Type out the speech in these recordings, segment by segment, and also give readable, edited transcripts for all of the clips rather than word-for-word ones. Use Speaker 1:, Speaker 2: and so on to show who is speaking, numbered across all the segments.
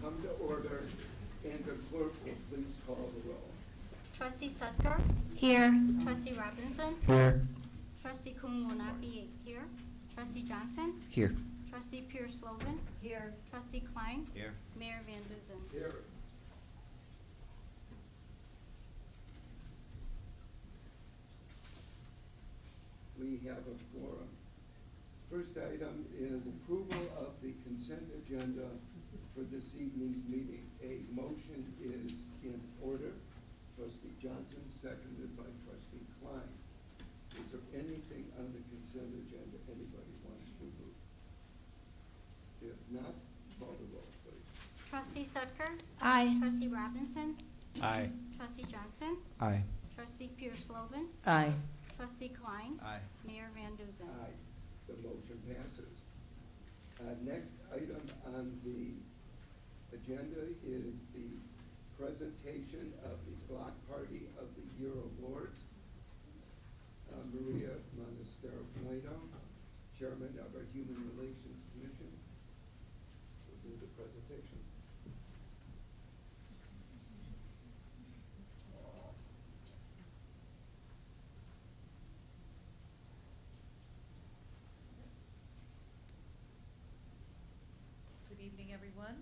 Speaker 1: come to order, and the clerk will please call the roll.
Speaker 2: Trustee Sutker?
Speaker 3: Here.
Speaker 2: Trustee Robinson?
Speaker 4: Here.
Speaker 2: Trustee Kuhn will not be here. Trustee Johnson?
Speaker 4: Here.
Speaker 2: Trustee Pierce Slovan?
Speaker 3: Here.
Speaker 2: Trustee Klein?
Speaker 4: Here.
Speaker 2: Mayor Van Duzen?
Speaker 1: Here. We have a quorum. First item is approval of the consent agenda for this evening's meeting. A motion is in order. Trustee Johnson, seconded by Trustee Klein. Is there anything on the consent agenda anybody wants to move? If not, call the roll, please.
Speaker 2: Trustee Sutker?
Speaker 3: Aye.
Speaker 2: Trustee Robinson?
Speaker 4: Aye.
Speaker 2: Trustee Johnson?
Speaker 4: Aye.
Speaker 2: Trustee Pierce Slovan?
Speaker 3: Aye.
Speaker 2: Trustee Klein?
Speaker 4: Aye.
Speaker 2: Mayor Van Duzen?
Speaker 1: Aye. The motion passes. Next item on the agenda is the presentation of the Block Party of the Year Awards. Maria Monastero-Plano, Chairman of our Human Relations Commission, will do the presentation.
Speaker 5: Good evening, everyone.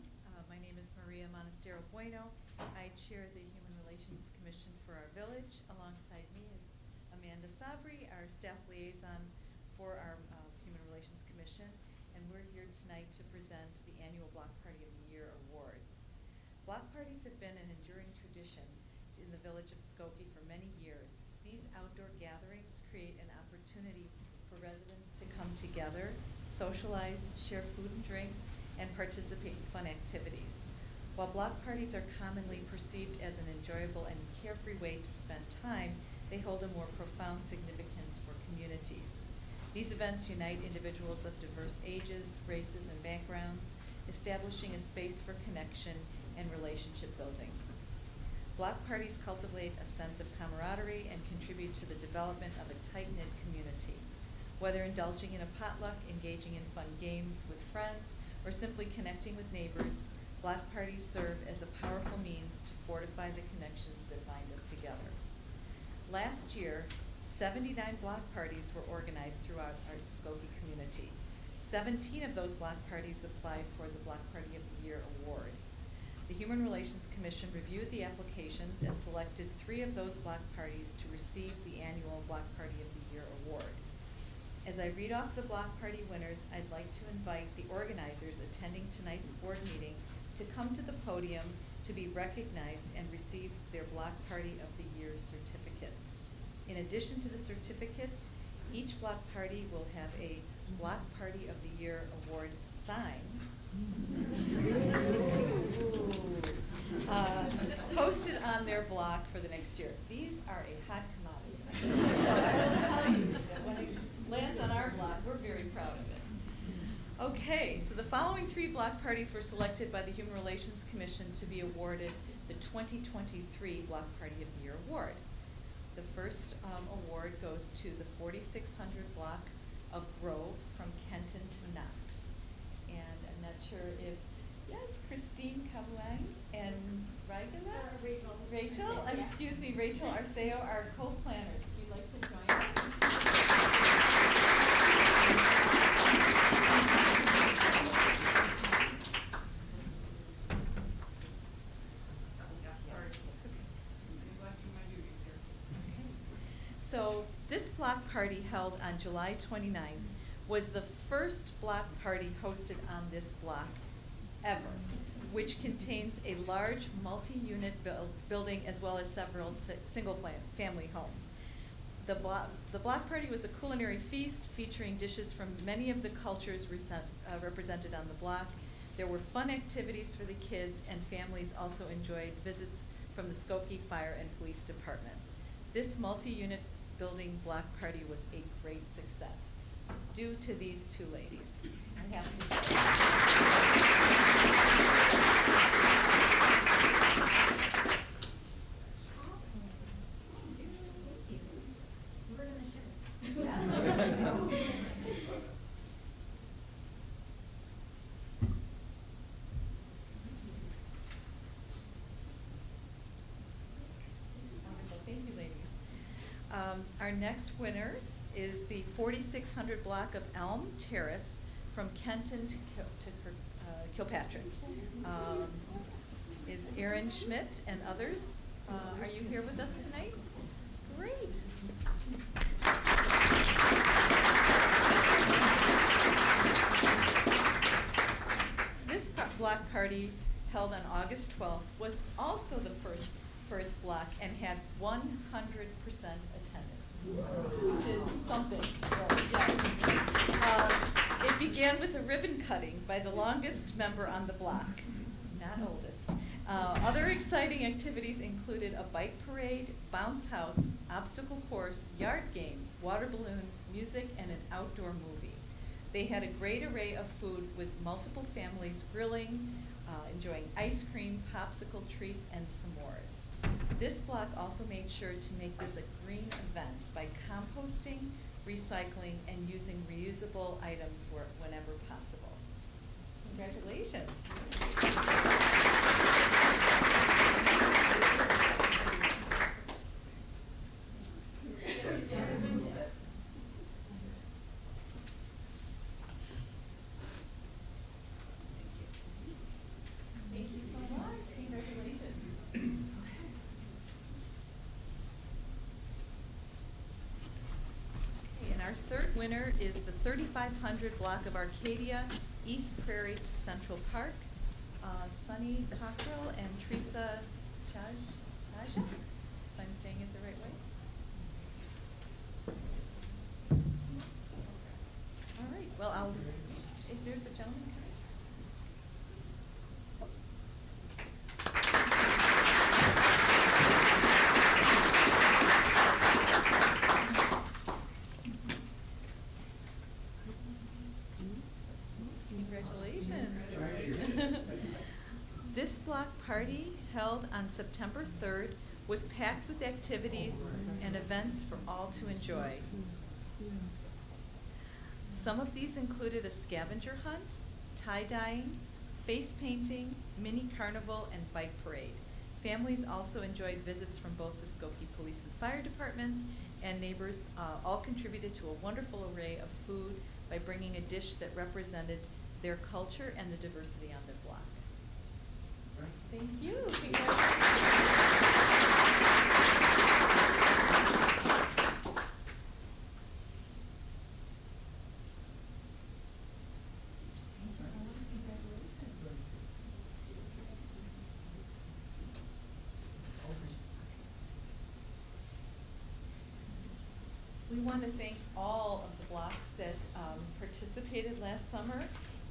Speaker 5: My name is Maria Monastero Bueno. I chair the Human Relations Commission for our village. Alongside me is Amanda Sabri, our staff liaison for our Human Relations Commission. And we're here tonight to present the annual Block Party of the Year Awards. Block parties have been an enduring tradition in the village of Skokie for many years. These outdoor gatherings create an opportunity for residents to come together, socialize, share food and drink, and participate in fun activities. While block parties are commonly perceived as an enjoyable and carefree way to spend time, they hold a more profound significance for communities. These events unite individuals of diverse ages, races, and backgrounds, establishing a space for connection and relationship building. Block parties cultivate a sense of camaraderie and contribute to the development of a tight-knit community. Whether indulging in a potluck, engaging in fun games with friends, or simply connecting with neighbors, block parties serve as a powerful means to fortify the connections that bind us together. Last year, 79 block parties were organized throughout our Skokie community. 17 of those block parties applied for the Block Party of the Year award. The Human Relations Commission reviewed the applications and selected 3 of those block parties to receive the annual Block Party of the Year award. As I read off the block party winners, I'd like to invite the organizers attending tonight's board meeting to come to the podium to be recognized and receive their Block Party of the Year certificates. In addition to the certificates, each block party will have a Block Party of the Year award sign posted on their block for the next year. These are a hot commodity. So I will tell you that when it lands on our block, we're very proud of it. Okay, so the following 3 block parties were selected by the Human Relations Commission to be awarded the 2023 Block Party of the Year award. The first award goes to the 4600 block of Grove from Kenton to Knox. And I'm not sure if, yes, Christine Kabuang and Rachel, excuse me, Rachel Arceo, our co-planners. If you'd like to join us. So this block party held on July 29th was the first block party hosted on this block ever, which contains a large multi-unit building as well as several single-family homes. The block party was a culinary feast featuring dishes from many of the cultures represented on the block. There were fun activities for the kids, and families also enjoyed visits from the Skokie Fire and Police departments. This multi-unit building block party was a great success due to these 2 ladies. I have to Our next winner is the 4600 block of Elm Terrace from Kenton to Kilpatrick. Is Aaron Schmidt and others, are you here with us tonight? Great. This block party held on August 12th was also the first for its block and had 100% attendance, which is something. Yeah. It began with a ribbon cutting by the longest member on the block, not oldest. Other exciting activities included a bike parade, bounce house, obstacle course, yard games, water balloons, music, and an outdoor movie. They had a great array of food with multiple families grilling, enjoying ice cream, popsicle treats, and s'mores. This block also made sure to make this a green event by composting, recycling, and using reusable items whenever possible. Congratulations. Thank you so much. Congratulations. Okay, and our third winner is the 3500 block of Arcadia, East Prairie to Central Park. Sunny Cockrell and Teresa Chaja, if I'm saying it the right way. All right, well, if there's a gentleman coming. Congratulations. This block party, held on September 3rd, was packed with activities and events for all to enjoy. Some of these included a scavenger hunt, tie-dyeing, face painting, mini carnival, and bike parade. Families also enjoyed visits from both the Skokie Police and Fire Departments, and neighbors all contributed to a wonderful array of food by bringing a dish that represented their culture and the diversity on their block. Thank you. We want to thank all of the blocks that participated last summer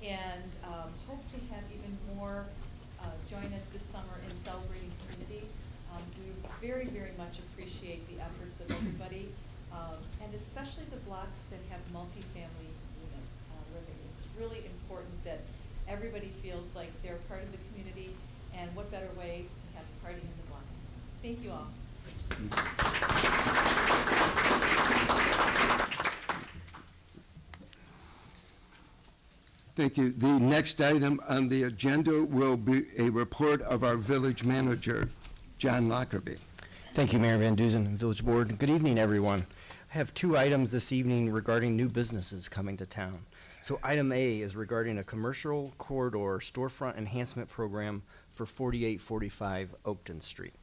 Speaker 5: and hope to have even more join us this summer in celebrating community. We very, very much appreciate the efforts of everybody, and especially the blocks that have multifamily unit living. It's really important that everybody feels like they're part of the community, and what better way to have a party in the block. Thank you all.
Speaker 1: Thank you. The next item on the agenda will be a report of our village manager, John Lockerbie.
Speaker 3: Thank you, Mayor Van Duzen and Village Board. Good evening, everyone. I have two items this evening regarding new businesses coming to town. So item A is regarding a commercial corridor storefront enhancement program for 4845 Oakton Street.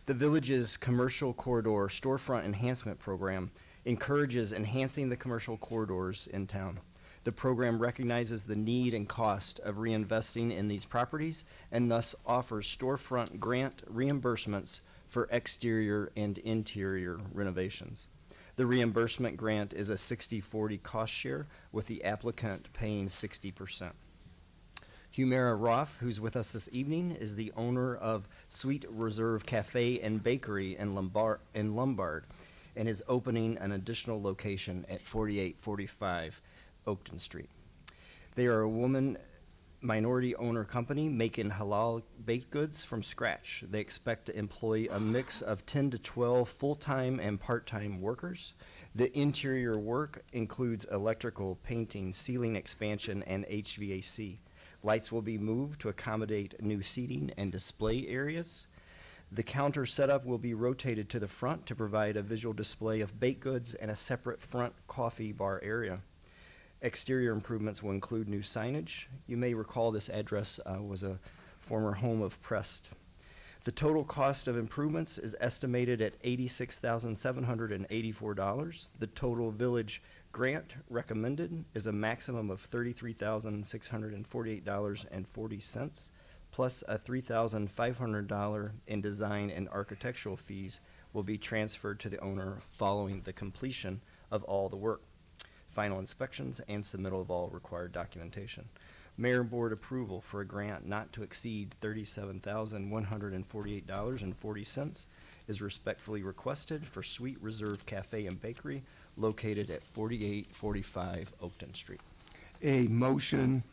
Speaker 3: The village's commercial corridor storefront enhancement program encourages enhancing the commercial corridors in town. The program recognizes the need and cost of reinvesting in these properties and thus offers storefront grant reimbursements for exterior and interior renovations. The reimbursement grant is a 60-40 cost share, with the applicant paying 60%. Humira Roth, who's with us this evening, is the owner of Sweet Reserve Cafe and Bakery in Lombard and is opening an additional location at 4845 Oakton Street. They are a woman minority owner company making halal baked goods from scratch. They expect to employ a mix of 10 to 12 full-time and part-time workers. The interior work includes electrical, painting, ceiling expansion, and HVAC. Lights will be moved to accommodate new seating and display areas. The counter setup will be rotated to the front to provide a visual display of baked goods and a separate front coffee bar area. Exterior improvements will include new signage. You may recall this address was a former home of Prest. The total cost of improvements is estimated at $86,784. The total village grant recommended is a maximum of $33,648.40, plus a $3,500 in design and architectural fees will be transferred to the owner following the completion of all the work, final inspections, and submittal of all required documentation. Mayor and board approval for a grant not to exceed $37,148.40 is respectfully requested for Sweet Reserve Cafe and Bakery located at 4845 Oakton Street.
Speaker 1: A motion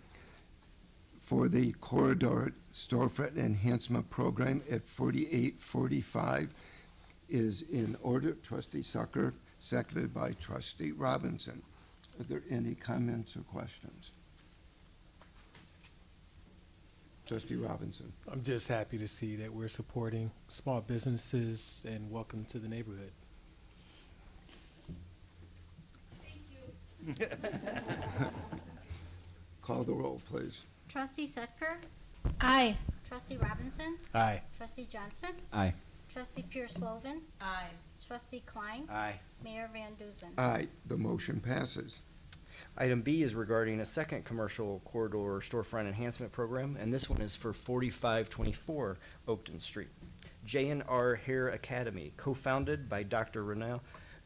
Speaker 1: for the corridor storefront enhancement program at 4845 is in order. Trustee Sucker, seconded by Trustee Robinson. Are there any comments or questions? Trustee Robinson.
Speaker 4: I'm just happy to see that we're supporting small businesses and welcome to the neighborhood.
Speaker 1: Call the roll, please.
Speaker 2: Trustee Setker?
Speaker 6: Aye.
Speaker 2: Trustee Robinson?
Speaker 4: Aye.
Speaker 2: Trustee Johnson?
Speaker 3: Aye.
Speaker 2: Trustee Pierce-Lovan?
Speaker 5: Aye.
Speaker 2: Trustee Klein?
Speaker 3: Aye.
Speaker 2: Mayor Van Duzen?
Speaker 1: Aye, the motion passes.
Speaker 3: Item B is regarding a second commercial corridor storefront enhancement program, and this one is for 4524 Oakton Street. J&R Hair Academy, co-founded by Dr. Renel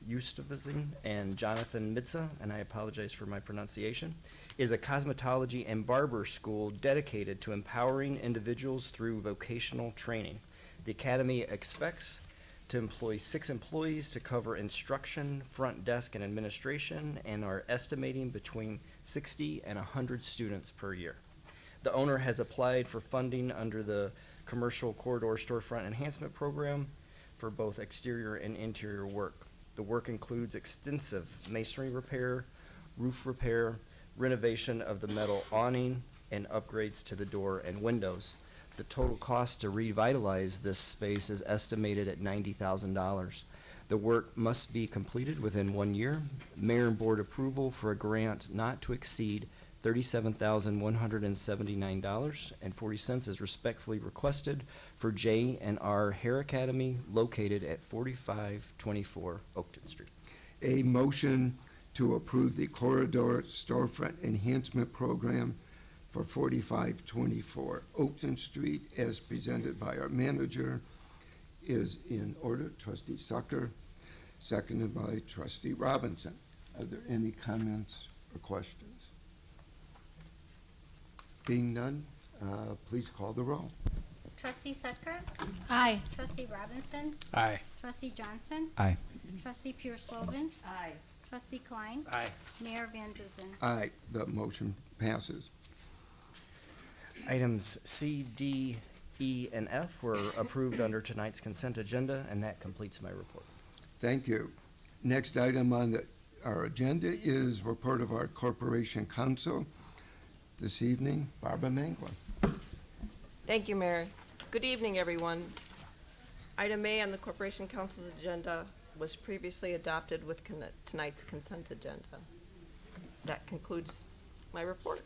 Speaker 3: Eustafson and Jonathan Midsa, and I apologize for my pronunciation, is a cosmetology and barber school dedicated to empowering individuals through vocational training. The academy expects to employ 6 employees to cover instruction, front desk, and administration, and are estimating between 60 and 100 students per year. The owner has applied for funding under the Commercial Corridor Storefront Enhancement Program for both exterior and interior work. The work includes extensive masonry repair, roof repair, renovation of the metal awning, and upgrades to the door and windows. The total cost to revitalize this space is estimated at $90,000. The work must be completed within 1 year. Mayor and board approval for a grant not to exceed $37,179.40 is respectfully requested for J&R Hair Academy located at 4524 Oakton Street.
Speaker 1: A motion to approve the corridor storefront enhancement program for 4524 Oakton Street as presented by our manager is in order. Trustee Sucker, seconded by Trustee Robinson. Are there any comments or questions? Being none, please call the roll.
Speaker 2: Trustee Setker?
Speaker 6: Aye.
Speaker 2: Trustee Robinson?
Speaker 4: Aye.
Speaker 2: Trustee Johnson?
Speaker 3: Aye.
Speaker 2: Trustee Pierce-Lovan?
Speaker 5: Aye.
Speaker 2: Trustee Klein?
Speaker 4: Aye.
Speaker 2: Mayor Van Duzen?
Speaker 1: Aye, the motion passes.
Speaker 3: Items C, D, E, and F were approved under tonight's consent agenda, and that completes my report.
Speaker 1: Thank you. Next item on our agenda is report of our corporation counsel. This evening, Barbara Manglin.
Speaker 7: Thank you, Mayor. Good evening, everyone. Item A on the Corporation Council's agenda was previously adopted with tonight's consent agenda. That concludes my report.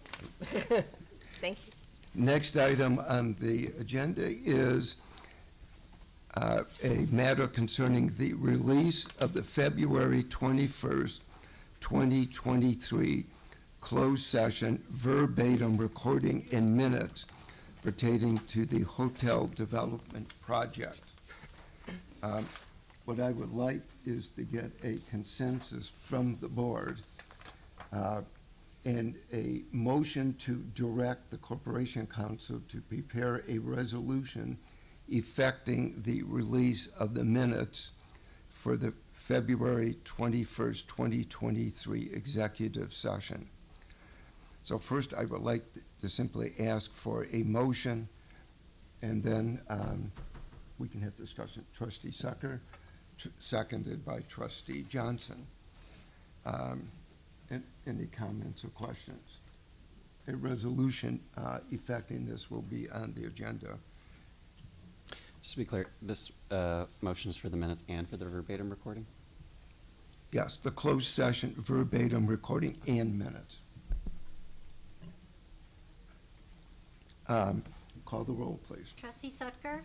Speaker 7: Thank you.
Speaker 1: Next item on the agenda is a matter concerning the release of the February 21st, 2023 closed session verbatim recording in minutes pertaining to the hotel development project. What I would like is to get a consensus from the board and a motion to direct the Corporation Council to prepare a resolution effecting the release of the minutes for the February 21st, 2023 executive session. So first, I would like to simply ask for a motion, and then we can have discussion. Trustee Sucker, seconded by Trustee Johnson. Any comments or questions? A resolution effecting this will be on the agenda.
Speaker 6: Just to be clear, this motion is for the minutes and for the verbatim recording?
Speaker 1: Yes, the closed session verbatim recording and minutes. Call the roll, please.
Speaker 2: Trustee Sutker?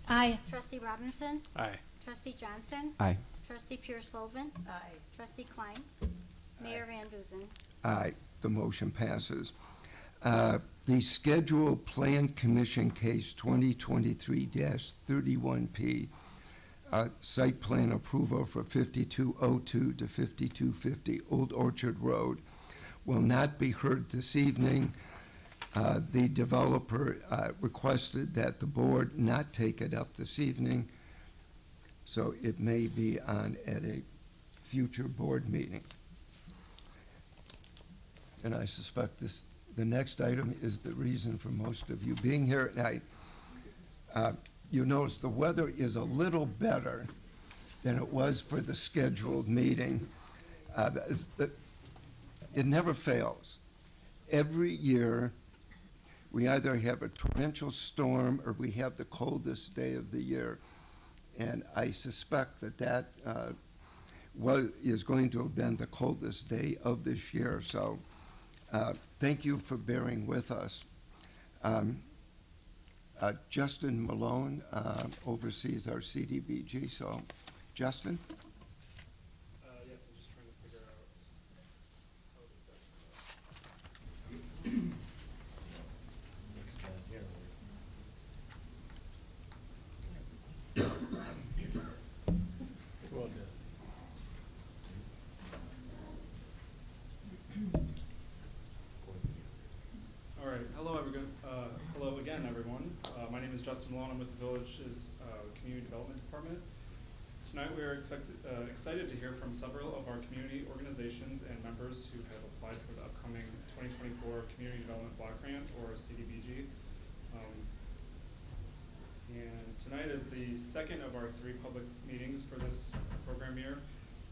Speaker 8: Aye.
Speaker 2: Trustee Robinson?
Speaker 4: Aye.
Speaker 2: Trustee Johnson?
Speaker 3: Aye.
Speaker 2: Trustee Pierce-Lovan?
Speaker 5: Aye.
Speaker 2: Trustee Klein? Mayor Van Duzen?
Speaker 1: Aye, the motion passes. The Scheduled Plan Commission Case 2023-31P, site plan approval for 5202 to 5250 Old Orchard Road, will not be heard this evening. The developer requested that the board not take it up this evening, so it may be on at a future board meeting. And I suspect the next item is the reason for most of you being here tonight. You notice the weather is a little better than it was for the scheduled meeting. It never fails. Every year, we either have a torrential storm or we have the coldest day of the year. And I suspect that is going to have been the coldest day of this year. So thank you for bearing with us. Justin Malone oversees our CDBG. So, Justin?
Speaker 9: Yes, I'm just trying to figure out how this
Speaker 4: Well done.
Speaker 9: All right, hello everyone. Hello again, everyone. My name is Justin Malone. I'm with the Village's Community Development Department. Tonight we are excited to hear from several of our community organizations and members who have applied for the upcoming 2024 Community Development Block Grant, or CDBG. And tonight is the second of our 3 public meetings for this program year.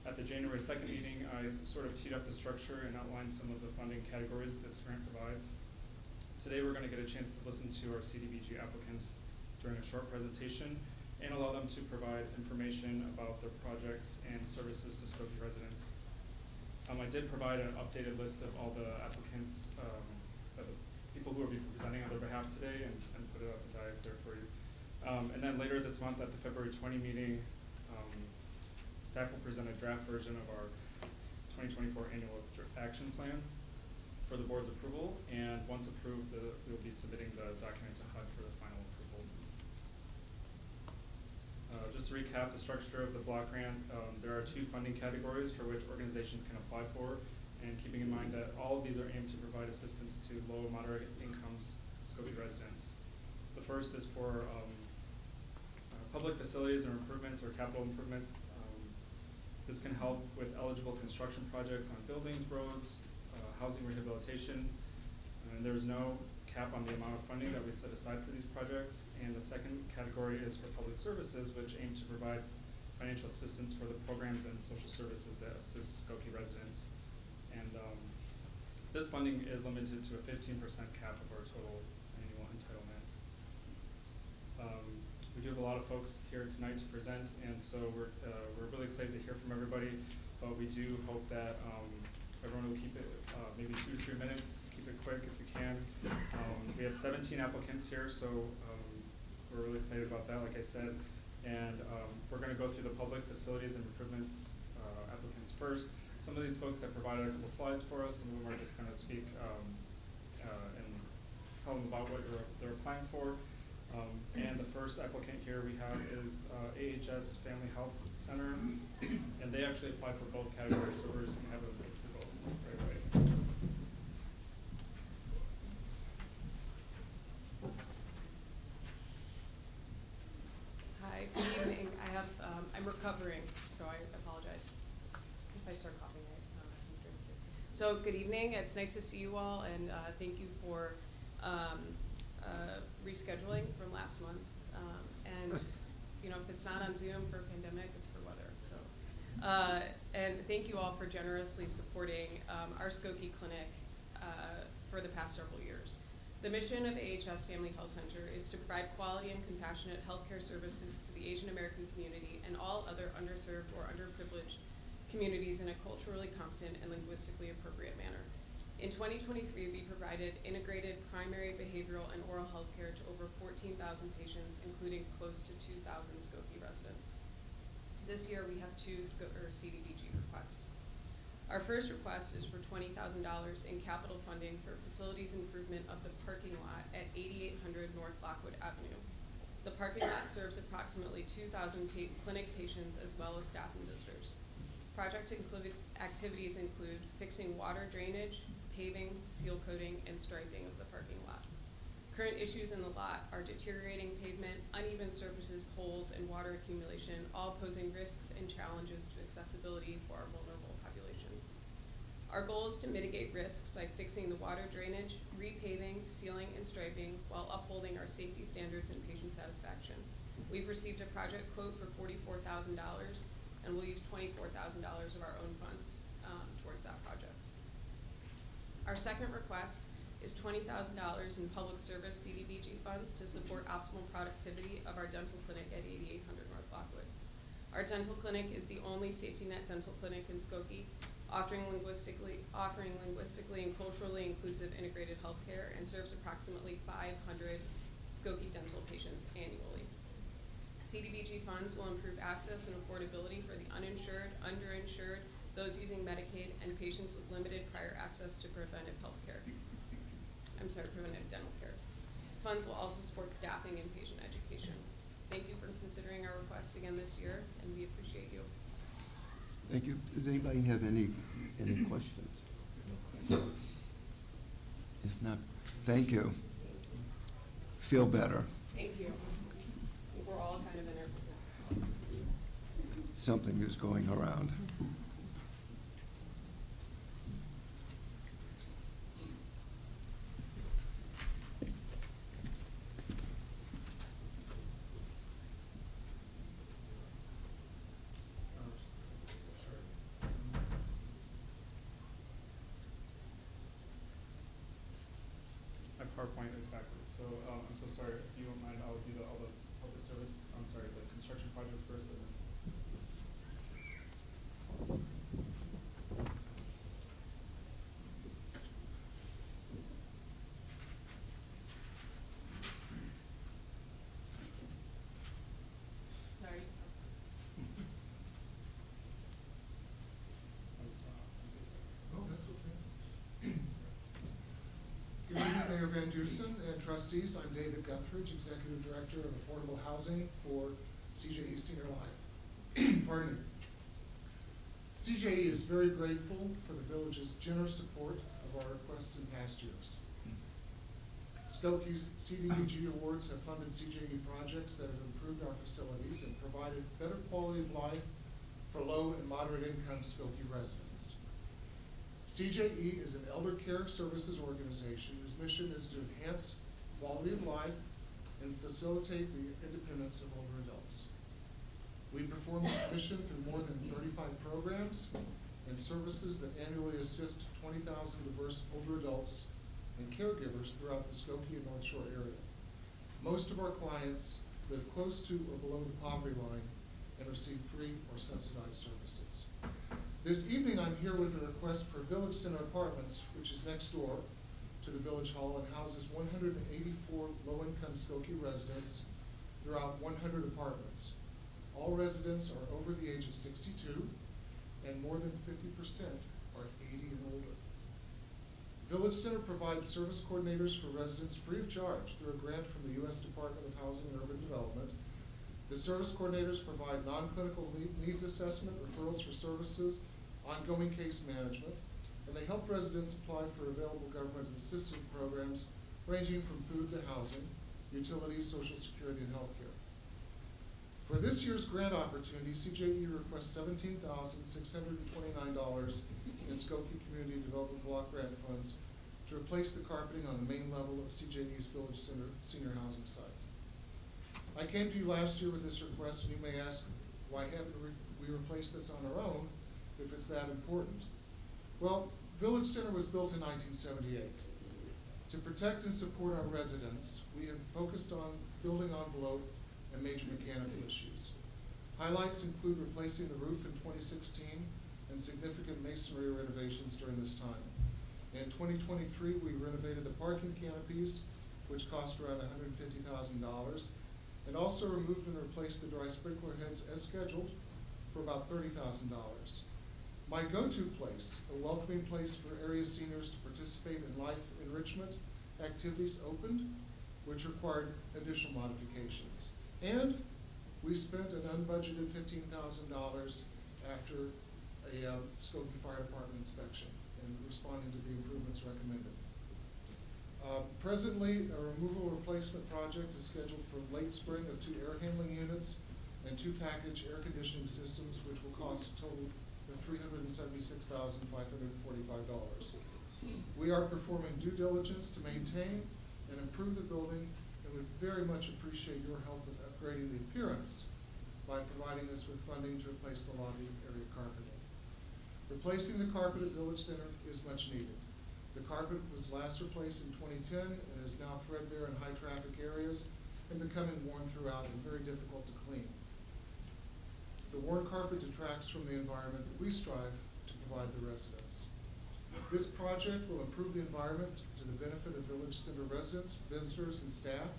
Speaker 9: At the January 2nd meeting, I sort of teed up the structure and outlined some of the funding categories this grant provides. Today we're going to get a chance to listen to our CDBG applicants during a short presentation and allow them to provide information about their projects and services to Skokie residents. I did provide an updated list of all the applicants, the people who will be presenting on their behalf today, and put it up the dais there for you. And then later this month at the February 20 meeting, staff will present a draft version of our 2024 annual action plan for the board's approval, and once approved, we'll be submitting the document to HUD for the final approval. Just to recap the structure of the block grant, there are 2 funding categories for which organizations can apply for, and keeping in mind that all of these are aimed to provide assistance to low and moderate incomes Skokie residents. The first is for public facilities or improvements or capital improvements. This can help with eligible construction projects on buildings, roads, housing rehabilitation, and there's no cap on the amount of funding that we set aside for these projects. And the second category is for public services, which aim to provide financial assistance for the programs and social services that assist Skokie residents. And this funding is limited to a 15% cap of our total annual entitlement. We do have a lot of folks here tonight to present, and so we're really excited to hear from everybody, but we do hope that everyone will keep it maybe 2 to 3 minutes, keep it quick if we can. We have 17 applicants here, so we're really excited about that, like I said. And we're going to go through the public facilities and improvements applicants first. Some of these folks have provided a couple slides for us, and we're just going to speak and tell them about what they're applying for. And the first applicant here we have is AHS Family Health Center, and they actually applied for both categories, so we're just going to have a look through both right away.
Speaker 10: Hi, good evening. I'm recovering, so I apologize if I start coughing. I have some drink here. So good evening. It's nice to see you all, and thank you for rescheduling from last month. And you know, if it's not on Zoom for a pandemic, it's for weather. So, and thank you all for generously supporting our Skokie clinic for the past several years. The mission of AHS Family Health Center is to provide quality and compassionate healthcare services to the Asian American community and all other underserved or underprivileged communities in a culturally competent and linguistically appropriate manner. In 2023, we provided integrated primary behavioral and oral health care to over 14,000 patients, including close to 2,000 Skokie residents. This year, we have two CDBG requests. Our first request is for $20,000 in capital funding for facilities improvement of the parking lot at 8800 North Lockwood Avenue. The parking lot serves approximately 2,000 clinic patients as well as staff and visitors. Project activities include fixing water drainage, paving, seal coating, and striping of the parking lot. Current issues in the lot are deteriorating pavement, uneven surfaces, holes, and water accumulation, all posing risks and challenges to accessibility for our vulnerable population. Our goal is to mitigate risks by fixing the water drainage, repaving, sealing, and striping while upholding our safety standards and patient satisfaction. We've received a project quote for $44,000, and we'll use $24,000 of our own funds towards that project. Our second request is $20,000 in public service CDBG funds to support optimal productivity of our dental clinic at 8800 North Lockwood. Our dental clinic is the only safety net dental clinic in Skokie, offering linguistically and culturally inclusive integrated healthcare, and serves approximately 500 Skokie dental patients annually. CDBG funds will improve access and affordability for the uninsured, underinsured, those using Medicaid, and patients with limited prior access to preventive dental care. Funds will also support staffing and patient education. Thank you for considering our request again this year, and we appreciate you.
Speaker 1: Thank you. Does anybody have any questions? If not, thank you. Feel better.
Speaker 10: Thank you. We're all kind of in there.
Speaker 1: Something is going around.
Speaker 9: My PowerPoint is backwards, so I'm so sorry. If you don't mind, I'll do all the public service, the construction projects first, and then.
Speaker 10: Sorry.
Speaker 9: I'm so sorry.
Speaker 8: Oh, that's okay. Good evening, Mayor Van Dusen and trustees. I'm David Guthridge, Executive Director of Affordable Housing for CJE Senior Life. Pardon me. CJE is very grateful for the village's generous support of our requests in past years. Skokie's CDBG awards have funded CJE projects that have improved our facilities and provided better quality of life for low and moderate income Skokie residents. CJE is an elder care services organization whose mission is to enhance quality of life and facilitate the independence of older adults. We perform this mission through more than 35 programs and services that annually assist 20,000 diverse older adults and caregivers throughout the Skokie and North Shore area. Most of our clients live close to or below the poverty line and receive free or subsidized services. This evening, I'm here with a request for Village Center Apartments, which is next door to the Village Hall and houses 184 low-income Skokie residents throughout 100 apartments. All residents are over the age of 62, and more than 50% are 80 and older. Village Center provides service coordinators for residents free of charge through a grant from the U.S. Department of Housing and Urban Development. The service coordinators provide non-clinical needs assessment, referrals for services, ongoing case management, and they help residents apply for available government assistance programs ranging from food to housing, utilities, social security, and health care. For this year's grant opportunity, CJE requests $17,629 in Skokie Community Development Block Grant funds to replace the carpeting on the main level of CJE's Village Center senior housing site. I came to you last year with this request, and you may ask, why haven't we replaced this on our own if it's that important? Well, Village Center was built in 1978. To protect and support our residents, we have focused on building envelope and major mechanical issues. Highlights include replacing the roof in 2016 and significant masonry renovations during this time. In 2023, we renovated the parking canopies, which cost around $150,000, and also removed and replaced the dry sprinkler heads as scheduled for about $30,000. My go-to place, a welcoming place for area seniors to participate in life enrichment activities, opened, which required additional modifications. And we spent an unbudgeted $15,000 after a Skokie Fire Department inspection and responding to the improvements recommended. Presently, a removal replacement project is scheduled for late spring of 2 air handling units and 2 package air conditioning systems, which will cost a total of $376,545. We are performing due diligence to maintain and improve the building and would very much appreciate your help with upgrading the appearance by providing us with funding to replace the lobby area carpeting. Replacing the carpet at Village Center is much needed. The carpet was last replaced in 2010 and is now threadbare in high traffic areas and becoming worn throughout and very difficult to clean. The worn carpet detracts from the environment that we strive to provide the residents. This project will improve the environment to the benefit of Village Center residents, visitors, and staff,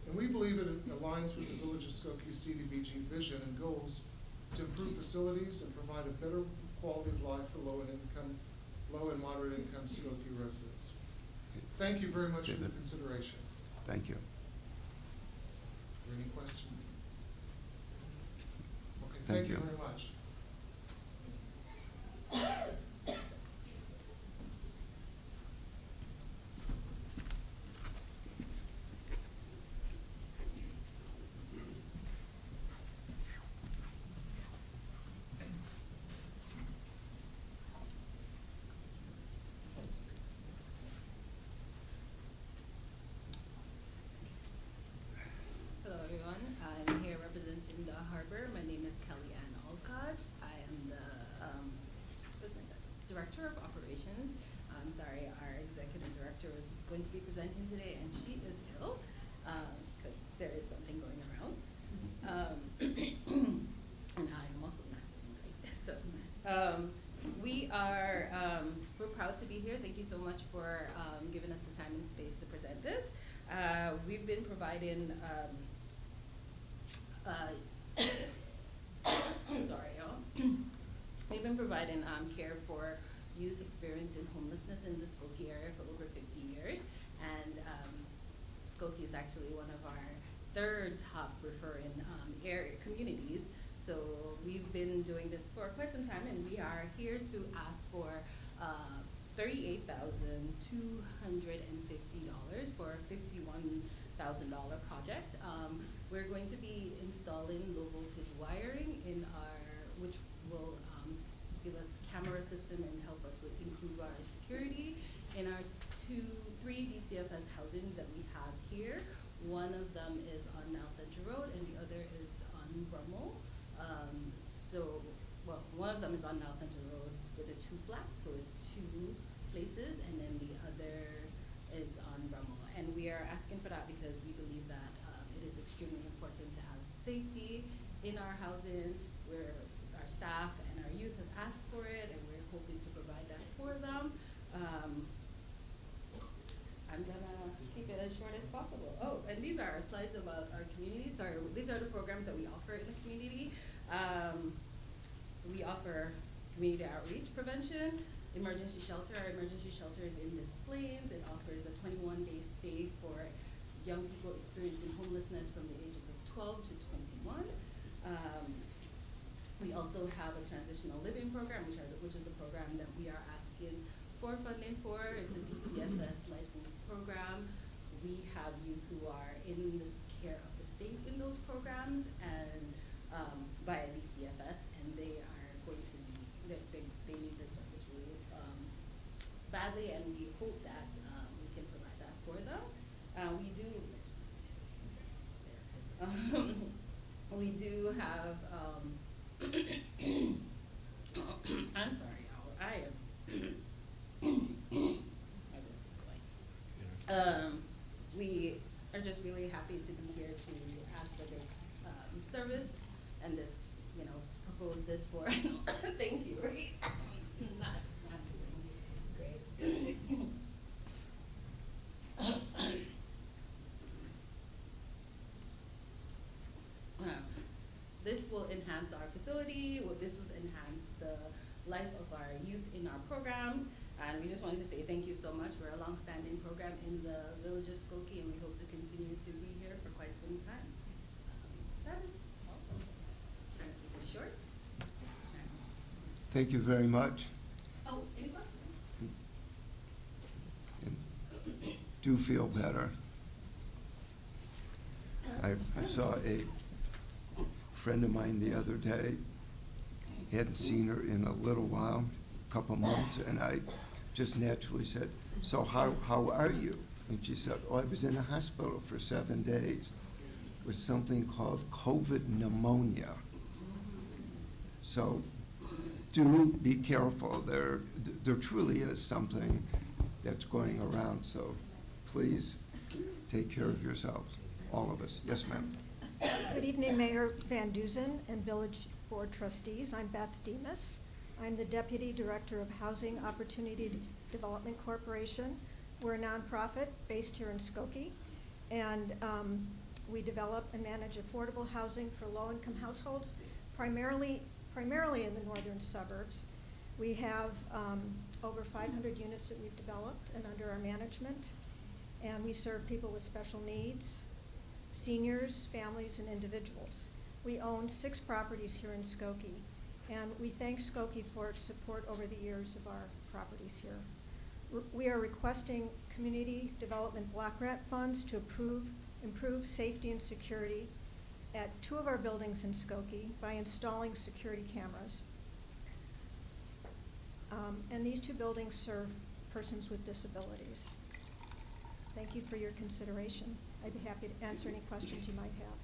Speaker 8: and we believe it aligns with the Village of Skokie's CDBG vision and goals to improve facilities and provide a better quality of life for low and moderate income Skokie residents. Thank you very much for your consideration.
Speaker 1: Thank you.
Speaker 8: Are there any questions? Okay,
Speaker 1: Thank
Speaker 8: thank you
Speaker 1: you.
Speaker 8: very much.
Speaker 11: Hello, everyone. I'm here representing the Harbor. My name is Kelly Ann Alcott. I am the Director of Operations. I'm sorry, our Executive Director was going to be presenting today, and she is ill because there is something going around. And I am also not feeling great. So we're proud to be here. Thank you so much for giving us the time and space to present this. We've been providing sorry, y'all. We've been providing care for youth experiencing homelessness in the Skokie area for over 50 years, and Skokie is actually one of our 3rd top referring area communities. So we've been doing this for quite some time, and we are here to ask for $38,250 for a $51,000 project. We're going to be installing low voltage wiring in which will give us camera system and help us with improve our security in our 3 DCFS housings that we have here. One of them is on Now Center Road, and the other is on Brummel. One of them is on Now Center Road with a 2 flat, so it's 2 places, and then the other is on Brummel. And we are asking for that because we believe that it is extremely important to have safety in our housing, where our staff and our youth have asked for it, and we're hoping to provide that for them. I'm gonna keep it as short as possible. Oh, and these are our slides about our community. Sorry, these are the programs that we offer in the community. We offer community outreach prevention, emergency shelter. Our emergency shelter is in Des Plaines. It offers a 21-day stay for young people experiencing homelessness from the ages of 12 to 21. We also have a transitional living program, which is the program that we are asking for funding for. It's a DCFS licensed program. We have youth who are in the care of the state in those programs and via DCFS, and they are going to be, they need this service really badly, and we hope that we can provide that for them. We do have, I'm sorry, y'all, I am, my voice is going. will enhance our facility, this will enhance the life of our youth in our programs. And we just wanted to say thank you so much. We're a long-standing program in the Village of Skokie, and we hope to continue to be here for quite some time. That is all. Trying to keep it short.
Speaker 1: Thank you very much.
Speaker 11: Oh, any questions?
Speaker 1: And do feel better. I saw a friend of mine the other day. Hadn't seen her in a little while, a couple months, and I just naturally said, "So how are you?" And she said, "Oh, I was in the hospital for 7 days with something called COVID pneumonia." So do be careful. There truly is something that's going around, so please take care of yourselves, all of us. Yes, ma'am.
Speaker 12: Good evening, Mayor Van Duzen and Village Board Trustees. I'm Beth Demas. I'm the Deputy Director of Housing Opportunity Development Corporation. We're a nonprofit based here in Skokie, and we develop and manage affordable housing for low-income households, primarily in the northern suburbs. We have over 500 units that we've developed and under our management, and we serve people with special needs, seniors, families, and individuals. We own 6 properties here in Skokie, and we thank Skokie for its support over the years of our properties here. We are requesting community development block grant funds to improve safety and security at 2 of our buildings in Skokie by installing security cameras. And these 2 buildings serve persons with disabilities. Thank you for your consideration. I'd be happy to answer any questions you might have.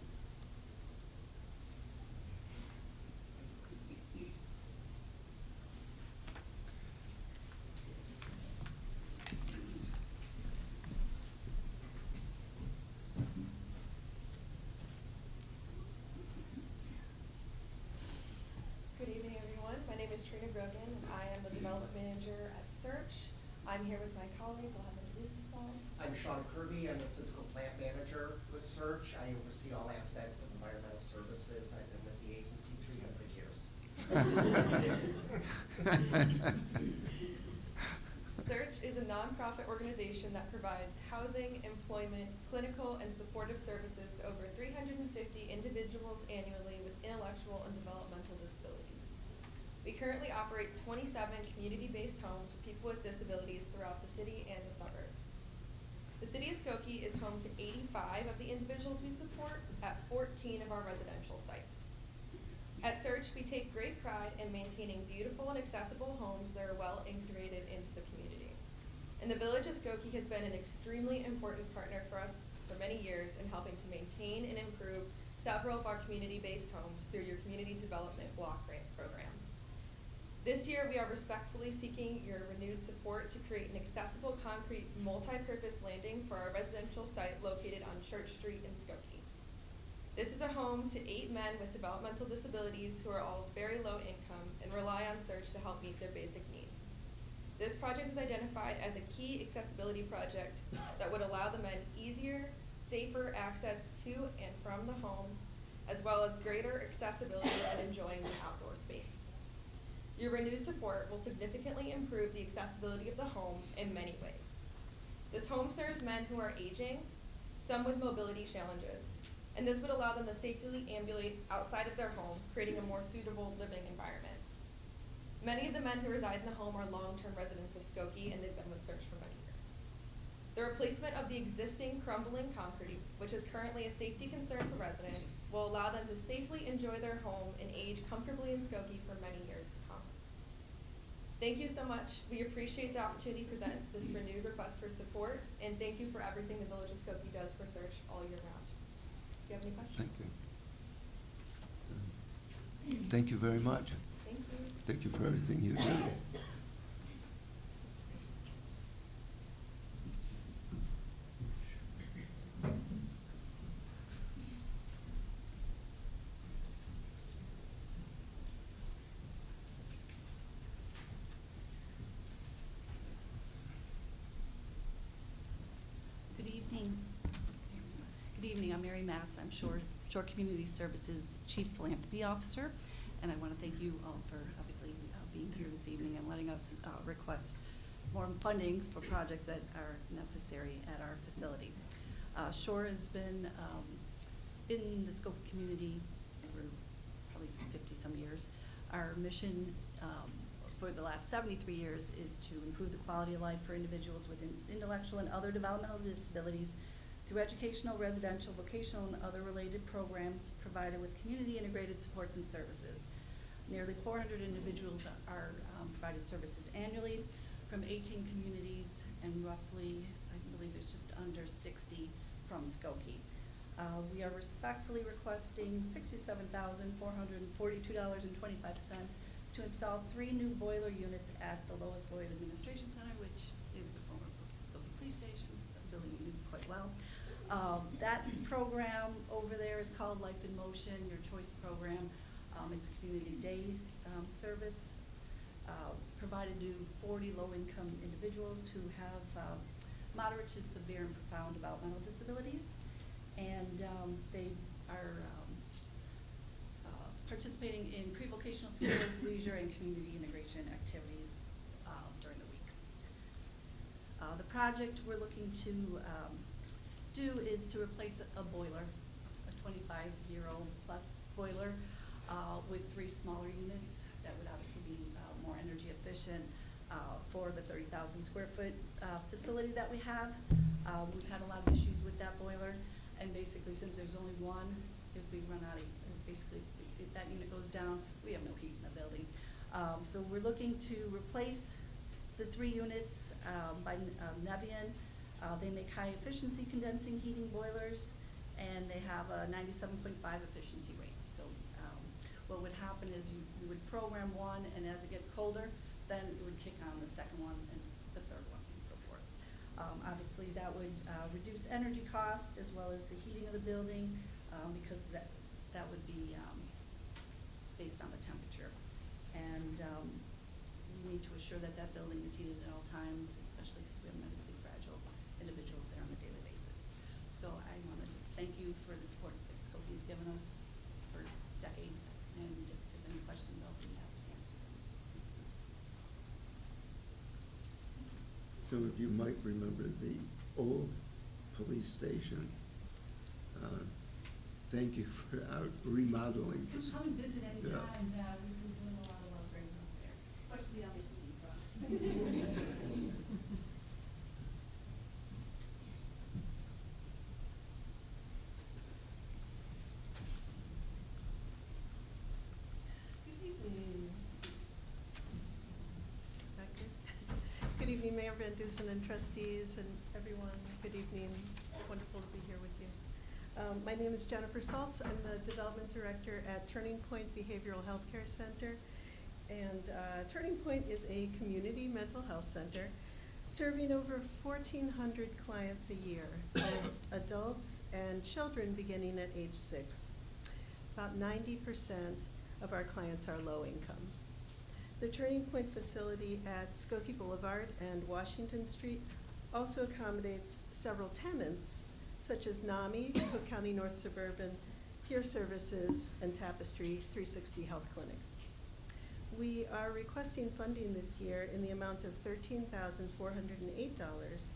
Speaker 13: Good evening, everyone. My name is Trina Grogan, and I am the Development Manager at Search. I'm here with my colleague. We'll have him introduce himself.
Speaker 14: I'm Sean Kirby. I'm the Physical Plant Manager with Search. I oversee all aspects of environmental services. I've been with the agency 300 years.
Speaker 13: Search is a nonprofit organization that provides housing, employment, clinical, and supportive services to over 350 individuals annually with intellectual and developmental disabilities. We currently operate 27 community-based homes for people with disabilities throughout the city and the suburbs. The city of Skokie is home to 85 of the individuals we support at 14 of our residential sites. At Search, we take great pride in maintaining beautiful and accessible homes that are well integrated into the community. And the Village of Skokie has been an extremely important partner for us for many years in helping to maintain and improve several of our community-based homes through your Community Development Block Grant Program. This year, we are respectfully seeking your renewed support to create an accessible concrete multi-purpose landing for our residential site located on Church Street in Skokie. This is a home to 8 men with developmental disabilities who are all very low income and rely on Search to help meet their basic needs. This project is identified as a key accessibility project that would allow the men easier, safer access to and from the home, as well as greater accessibility and enjoying the outdoor space. Your renewed support will significantly improve the accessibility of the home in many ways. This home serves men who are aging, some with mobility challenges, and this would allow them to safely ambulate outside of their home, creating a more suitable living environment. Many of the men who reside in the home are long-term residents of Skokie, and they've been with Search for many years. The replacement of the existing crumbling concrete, which is currently a safety concern for residents, will allow them to safely enjoy their home and age comfortably in Skokie for many years to come. Thank you so much. We appreciate the opportunity to present this renewed request for support, and thank you for everything the Village of Skokie does for Search all year round. Do you have any questions?
Speaker 1: Thank you. Thank you very much.
Speaker 13: Thank you.
Speaker 1: Thank you for everything you do.
Speaker 11: Good evening. Good evening. I'm Mary Matz. I'm sure
Speaker 15: Shore Community Services Chief Philanthropy Officer. And I want to thank you all for obviously being here this evening and letting us request more funding for projects that are necessary at our facility. Shore has been in the Skokie community for probably 50-some years. Our mission for the last 73 years is to improve the quality of life for individuals with intellectual and other developmental disabilities through educational, residential, vocational, and other related programs provided with community integrated supports and services. Nearly 400 individuals are provided services annually from 18 communities, and roughly, I believe it's just under 60 from Skokie. We are respectfully requesting $67,442.25 to install 3 new boiler units at the Lois Lloyd Administration Center, which is the former Skokie Police Station, a building we knew quite well. That program over there is called Life in Motion, Your Choice Program. It's a community day service provided to 40 low-income individuals who have moderate to severe and profound developmental disabilities. And they are participating in pre-vocational skills, leisure, and community integration activities during the week. The project we're looking to do is to replace a boiler, a 25-year-old plus boiler, with 3 smaller units that would obviously be more energy efficient for the 30,000 square foot facility that we have. We've had a lot of issues with that boiler, and basically since there's only one, if we run out of, basically if that unit goes down, we have no heat in the building. So we're looking to replace the 3 units by Nevian. They make high efficiency condensing heating boilers, and they have a 97.5 efficiency rate. So what would happen is you would program one, and as it gets colder, then it would kick on the second one and the third one and so forth. Obviously that would reduce energy costs as well as the heating of the building because that would be based on the temperature. And we need to assure that that building is heated at all times, especially because we have medically fragile individuals there on a daily basis. So I want to just thank you for the support that Skokie's given us for decades, and if there's any questions, I'll be happy to answer them.
Speaker 1: Some of you might remember the old police station. Thank you for remodeling.
Speaker 15: You can come and visit
Speaker 1: Yes.
Speaker 15: anytime. We've been doing a lot of upgrades up there, especially on the heating front.
Speaker 7: Good evening. Is that good? Good evening, Mayor Van Dusen and trustees and everyone. Good evening. Wonderful to be here with you. My name is Jennifer Saltz. I'm the Development Director at Turning Point Behavioral Health Care Center. And Turning Point is a community mental health center serving over 1,400 clients a year, both adults and children beginning at age 6. About 90% of our clients are low income. The Turning Point facility at Skokie Boulevard and Washington Street also accommodates several tenants such as NAMI, Cook County North Suburban, Peer Services, and Tapestry 360 Health Clinic. We are requesting funding this year in the amount of $13,408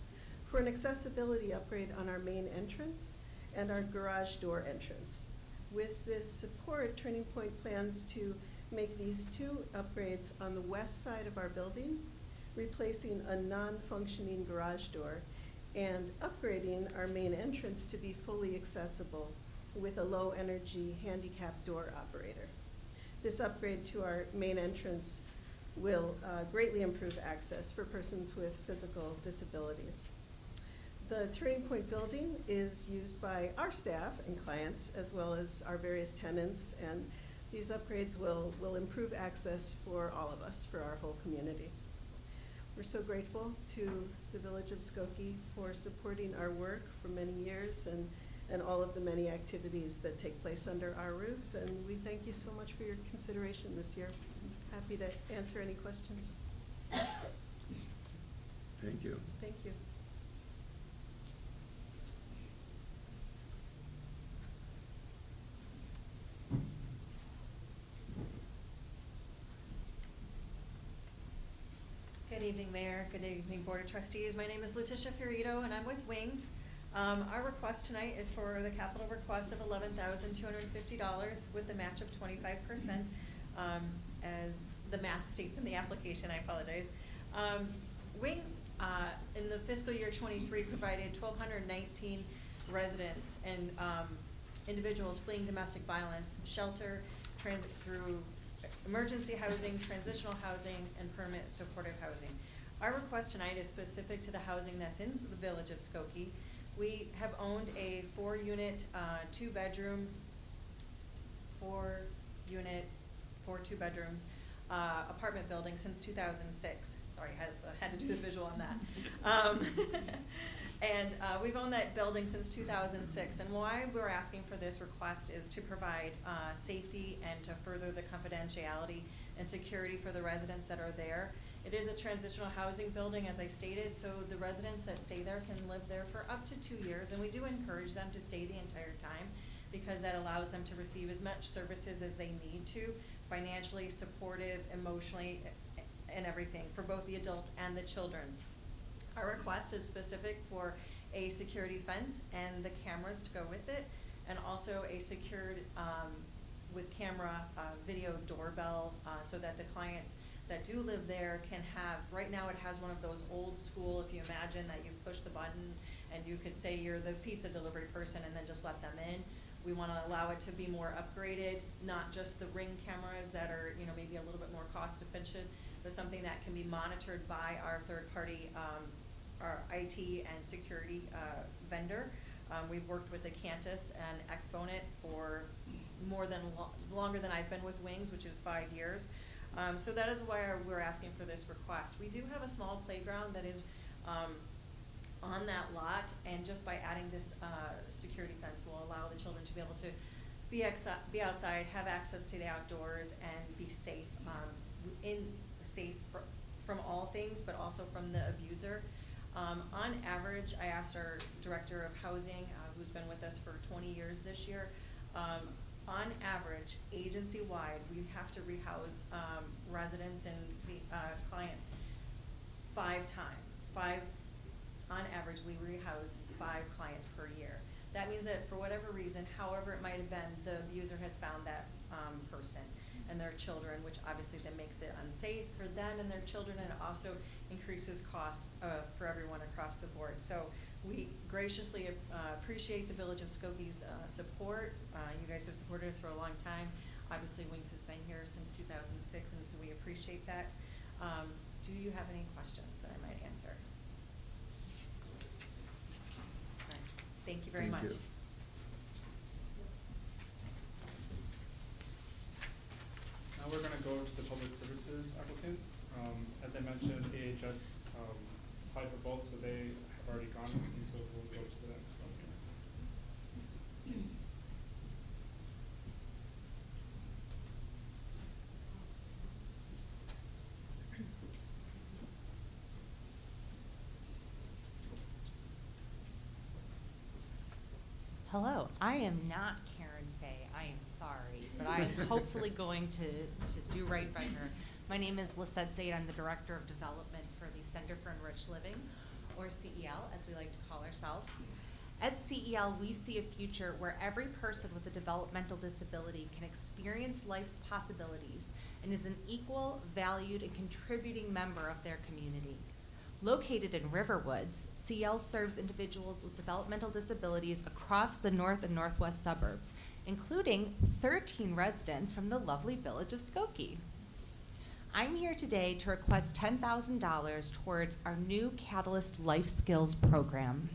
Speaker 7: for an accessibility upgrade on our main entrance and our garage door entrance. With this support, Turning Point plans to make these 2 upgrades on the west side of our building, replacing a non-functioning garage door and upgrading our main entrance to be fully accessible with a low-energy handicap door operator. This upgrade to our main entrance will greatly improve access for persons with physical disabilities. The Turning Point building is used by our staff and clients as well as our various tenants, and these upgrades will improve access for all of us, for our whole community. We're so grateful to the Village of Skokie for supporting our work for many years and all of the many activities that take place under our roof. And we thank you so much for your consideration this year. I'm happy to answer any questions.
Speaker 1: Thank you.
Speaker 7: Thank you.
Speaker 16: Good evening, Mayor. Good evening, Board of Trustees. My name is Letitia Fiorito, and I'm with Wings. Our request tonight is for the capital request of $11,250 with a match of 25%, as the math states in the application. I apologize. Wings, in the fiscal year 23, provided 1,219 residents and individuals fleeing domestic violence, shelter, through emergency housing, transitional housing, and permanent supportive housing. Our request tonight is specific to the housing that's in the village of Skokie. We have owned a 4-unit, 2-bedroom, 2-bedrooms apartment building since 2006. Sorry, had to do the visual on that. And we've owned that building since 2006. And why we're asking for this request is to provide safety and to further the confidentiality and security for the residents that are there. It is a transitional housing building, as I stated, so the residents that stay there can live there for up to 2 years. And we do encourage them to stay the entire time because that allows them to receive as much services as they need to, financially, supportive, emotionally, and everything for both the adult and the children. Our request is specific for a security fence and the cameras to go with it, and also a secured with camera video doorbell so that the clients that do live there can have, right now it has one of those old school, if you imagine that you push the button and you could say you're the pizza delivery person and then just let them in. We want to allow it to be more upgraded, not just the Ring cameras that are, you know, maybe a little bit more cost efficient, but something that can be monitored by our third party, our IT and security vendor. We've worked with Acantus and Exponent for longer than I've been with Wings, which is 5 years. So that is why we're asking for this request. We do have a small playground that is on that lot, and just by adding this security fence will allow the children to be able to be outside, have access to the outdoors, and be safe, safe from all things, but also from the abuser. On average, I asked our director of housing, who's been with us for 20 years this year, on average, agency-wide, we have to rehouse residents and clients 5 times. On average, we rehouse 5 clients per year. That means that for whatever reason, however it might have been, the abuser has found that person and their children, which obviously then makes it unsafe for them and their children, and it also increases costs for everyone across the board. So we graciously appreciate the Village of Skokie's support. You guys have supported us for a long time. Obviously, Wings has been here since 2006, and so we appreciate that. Do you have any questions that I might answer? All right. Thank you very much.
Speaker 1: Thank you.
Speaker 9: Now we're going to go to the public services applicants. As I mentioned, AHS applied for both, so they have already gone, and so we'll go to the next one here.
Speaker 17: Hello, I am not Karen Fay. I am sorry, but I'm hopefully going to do right by her. My name is Lisette Zaid. I'm the Director of Development for the Center for Enriched Living, or CEL, as we like to call ourselves. At CEL, we see a future where every person with a developmental disability can experience life's possibilities and is an equal, valued, and contributing member of their community. Located in Riverwoods, CEL serves individuals with developmental disabilities across the north and northwest suburbs, including 13 residents from the lovely village of Skokie. I'm here today to request $10,000 towards our new Catalyst Life Skills program.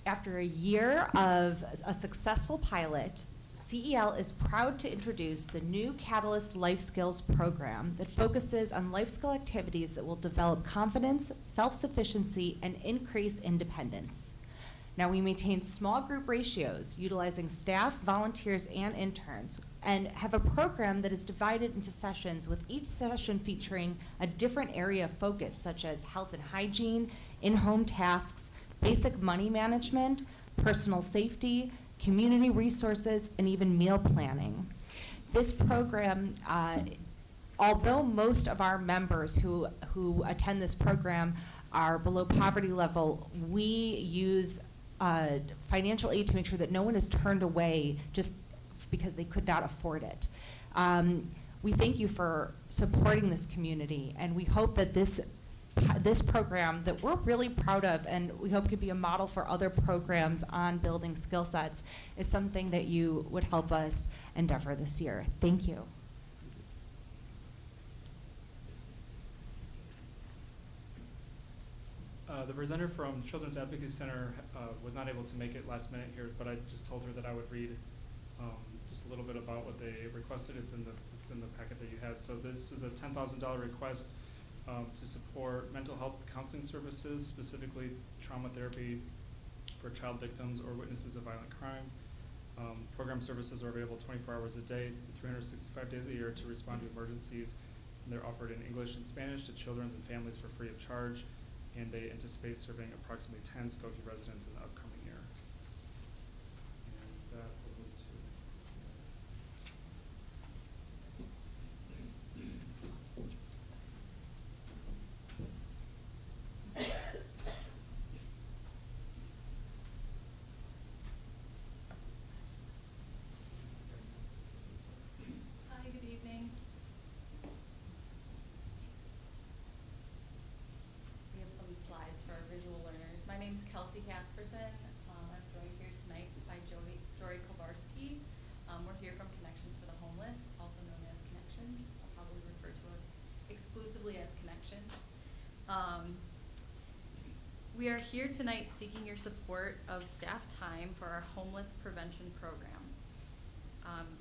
Speaker 17: After a year of a successful pilot, CEL is proud to introduce the new Catalyst Life Skills program that focuses on life skill activities that will develop confidence, self-sufficiency, and increase independence. Now, we maintain small group ratios utilizing staff, volunteers, and interns, and have a program that is divided into sessions, with each session featuring a different area of focus, such as health and hygiene, in-home tasks, basic money management, personal safety, community resources, and even meal planning. This program although most of our members who attend this program are below poverty level, we use financial aid to make sure that no one is turned away just because they could not afford it. We thank you for supporting this community, and we hope that this program that we're really proud of, and we hope could be a model for other programs on building skill sets, is something that you would help us endeavor this year. Thank you.
Speaker 9: The presenter from Children's Advocacy Center was not able to make it last minute here, but I just told her that I would read just a little bit about what they requested. It's in the packet that you had. So this is a $10,000 request to support mental health counseling services, specifically trauma therapy for child victims or witnesses of violent crime. Program services are available 24 hours a day, 365 days a year to respond to emergencies. And they're offered in English and Spanish to children and families for free of charge. And they anticipate serving approximately 10 Skokie residents in the upcoming year. And that will move to
Speaker 5: Hi, good evening. We have some slides for our visual learners. My name's Kelsey Casperson. I'm joined here tonight by Jory Kowarski. We're here from Connections for the Homeless, also known as Connections. I'll probably refer to us exclusively as Connections. We are here tonight seeking your support of staff time for our homeless prevention program.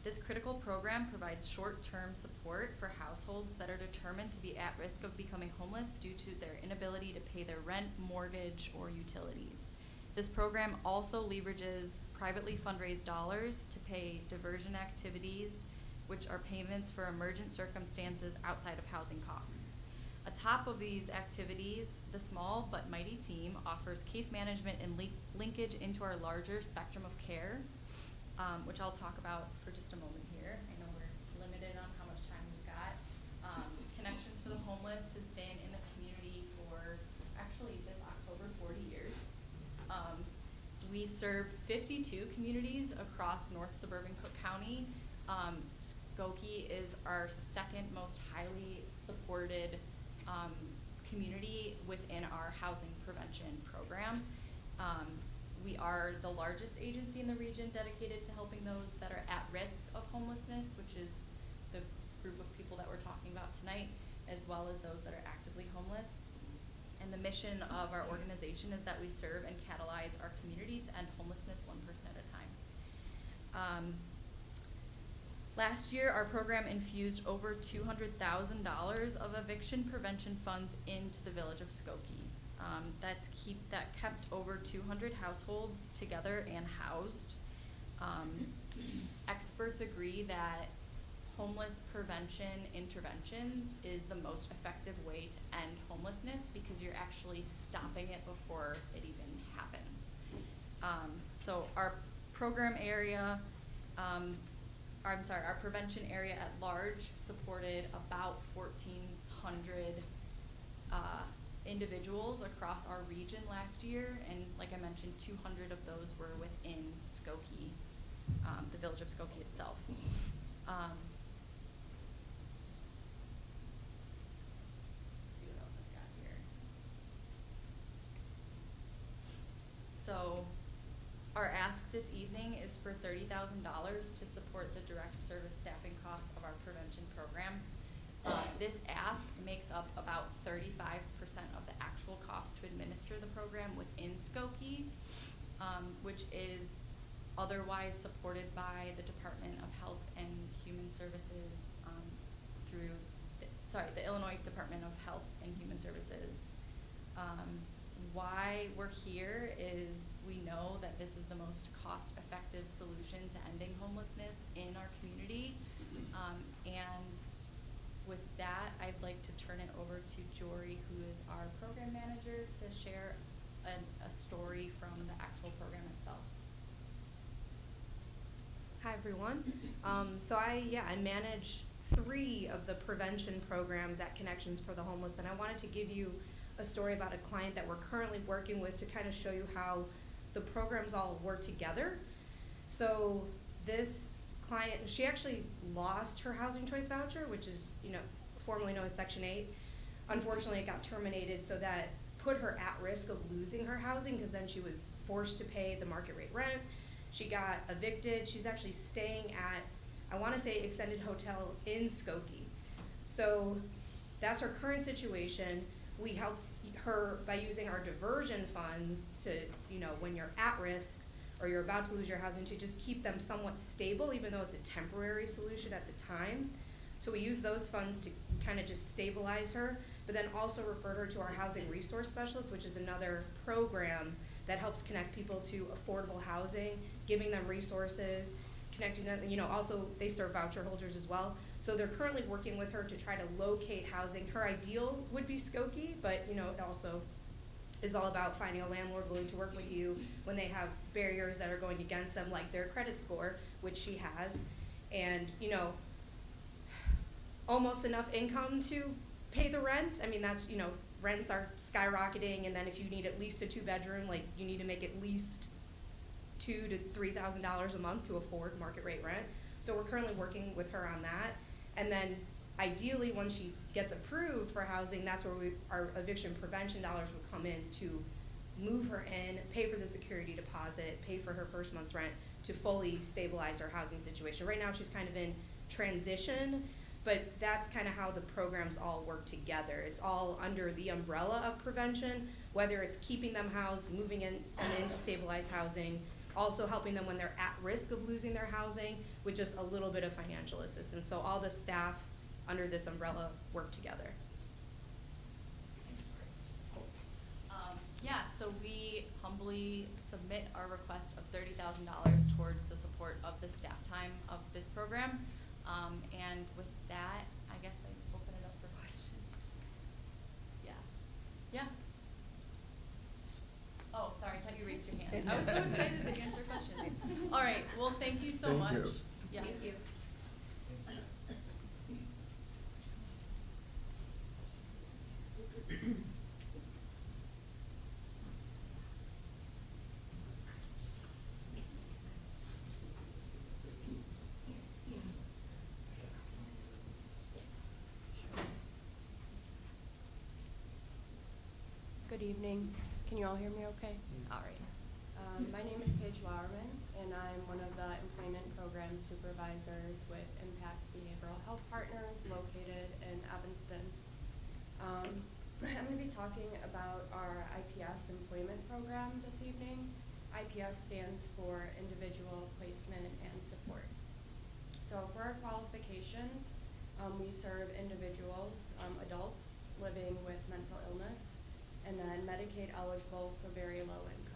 Speaker 5: This critical program provides short-term support for households that are determined to be at risk of becoming homeless due to their inability to pay their rent, mortgage, or utilities. This program also leverages privately fundraised dollars to pay diversion activities, which are payments for emergent circumstances outside of housing costs. Atop of these activities, the small but mighty team offers case management and linkage into our larger spectrum of care, which I'll talk about for just a moment here. I know we're limited on how much time we've got. Connections for the Homeless has been in the community for, actually this October, 40 years. We serve 52 communities across North Suburban Cook County. Skokie is our second most highly supported community within our housing prevention program. We are the largest agency in the region dedicated to helping those that are at risk of homelessness, which is the group of people that we're talking about tonight, as well as those that are actively homeless. And the mission of our organization is that we serve and catalyze our community to end homelessness one person at a time. Last year, our program infused over $200,000 of eviction prevention funds into the village of Skokie. That kept over 200 households together and housed. Experts agree that homeless prevention interventions is the most effective way to end homelessness because you're actually stopping it before it even happens. So our program area, our prevention area at large supported about 1,400 individuals across our region last year, and like I mentioned, 200 of those were within Skokie, the village of Skokie itself. Let's see what else I've got here. So our ask this evening is for $30,000 to support the direct service staffing costs of our prevention program. This ask makes up about 35% of the actual cost to administer the program within Skokie, which is otherwise supported by the Department of Health and Human Services through the Illinois Department of Health and Human Services. Why we're here is we know that this is the most cost-effective solution to ending homelessness in our community, and with that, I'd like to turn it over to Jory, who is our program manager, to share a story from the actual program itself.
Speaker 18: Hi everyone. So I manage
Speaker 13: 3 of the prevention programs at Connections for the Homeless, and I wanted to give you a story about a client that we're currently working with to kind of show you how the programs all work together. So this client, she actually lost her housing choice voucher, which is, formerly known as Section 8. Unfortunately, it got terminated, so that put her at risk of losing her housing, because then she was forced to pay the market rate rent. She got evicted. She's actually staying at, I want to say, Extended Hotel in Skokie. So that's her current situation. We helped her by using our diversion funds to, when you're at risk or you're about to lose your housing, to just keep them somewhat stable, even though it's a temporary solution at the time. So we use those funds to kind of just stabilize her, but then also referred her to our housing resource specialist, which is another program that helps connect people to affordable housing, giving them resources, connecting them, also they serve voucher holders as well. So they're currently working with her to try to locate housing. Her ideal would be Skokie, but it also is all about finding a landlord willing to work with you when they have barriers that are going against them, like their credit score, which she has, and almost enough income to pay the rent. I mean, that's, rents are skyrocketing, and then if you need at least a 2-bedroom, like, you need to make at least $2,000 to $3,000 a month to afford market rate rent. So we're currently working with her on that. And then ideally, when she gets approved for housing, that's where our eviction prevention dollars would come in to move her in, pay for the security deposit, pay for her first month's rent, to fully stabilize her housing situation. Right now, she's kind of in transition, but that's kind of how the programs all work together. It's all under the umbrella of prevention, whether it's keeping them housed, moving in into stabilized housing, also helping them when they're at risk of losing their housing with just a little bit of financial assistance. So all the staff under this umbrella work together.
Speaker 18: So we humbly submit our request of $30,000 towards the support of the staff time of this program. And with that, I guess I open it up for questions. Yeah. Oh, sorry, I thought you raised your hand. I was so excited to answer a question. All right, well, thank you so
Speaker 1: Thank
Speaker 18: much.
Speaker 1: you.
Speaker 18: Yeah.
Speaker 13: Thank you.
Speaker 19: Good evening. Can you all hear me okay?
Speaker 18: All right.
Speaker 19: My name is Paige Lauerman, and I'm one of the employment program supervisors with Impact Behavioral Health Partners located in Evanston. I'm going to be talking about our IPS employment program this evening. IPS stands for Individual Placement and Support. So for our qualifications, we serve individuals, adults living with mental illness, and then Medicaid eligible, so very low income.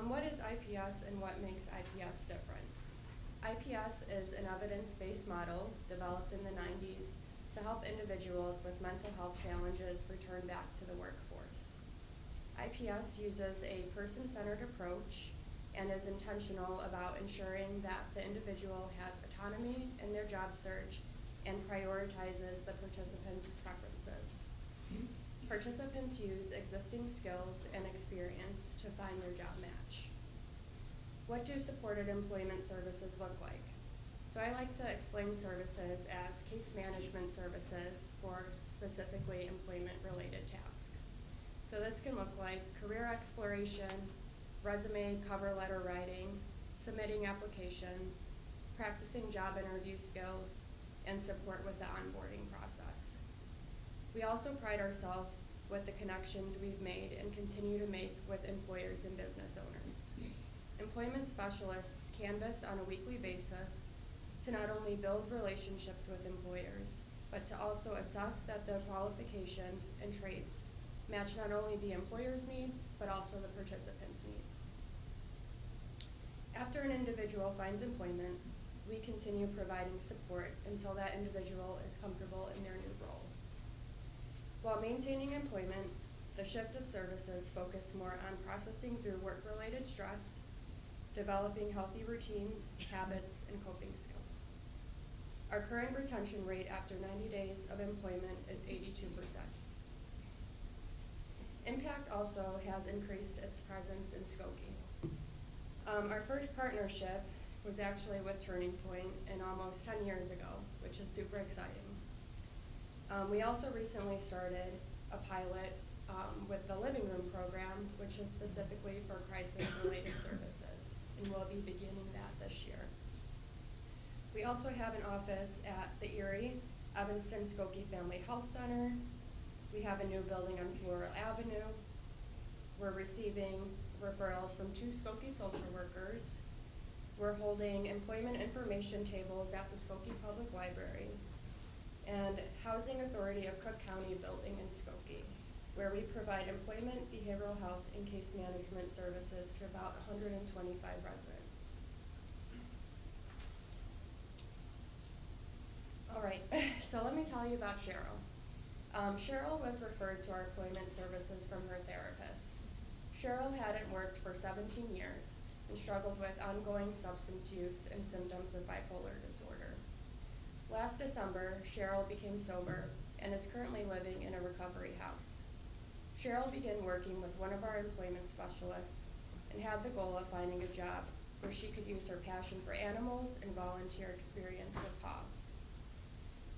Speaker 19: What is IPS and what makes IPS different? IPS is an evidence-based model developed in the 90s to help individuals with mental health challenges return back to the workforce. IPS uses a person-centered approach and is intentional about ensuring that the individual has autonomy in their job search and prioritizes the participants' preferences. Participants use existing skills and experience to find their job match. What do supported employment services look like? So I like to explain services as case management services for specifically employment-related tasks. So this can look like career exploration, resume cover letter writing, submitting applications, practicing job interview skills, and support with the onboarding process. We also pride ourselves with the connections we've made and continue to make with employers and business owners. Employment specialists canvass on a weekly basis to not only build relationships with employers, but to also assess that the qualifications and traits match not only the employer's needs, but also the participants' needs. After an individual finds employment, we continue providing support until that individual is comfortable in their new role. While maintaining employment, the shift of services focus more on processing through work-related stress, developing healthy routines, habits, and coping skills. Our current retention rate after 90 days of employment is 82%. Impact also has increased its presence in Skokie. Our first partnership was actually with Turning Point and almost 10 years ago, which is super exciting. We also recently started a pilot with the Living Room program, which is specifically for crisis-related services, and we'll be beginning that this year. We also have an office at the Erie Evanston Skokie Family Health Center. We have a new building on Floral Avenue. We're receiving referrals from 2 Skokie social workers. We're holding employment information tables at the Skokie Public Library and Housing Authority of Cook County building in Skokie, where we provide employment, behavioral health, and case management services to about 125 residents. All right, so let me tell you about Cheryl. Cheryl was referred to our employment services from her therapist. Cheryl hadn't worked for 17 years and struggled with ongoing substance use and symptoms of bipolar disorder. Last December, Cheryl became sober and is currently living in a recovery house. Cheryl began working with one of our employment specialists and had the goal of finding a job where she could use her passion for animals and volunteer experience with paws.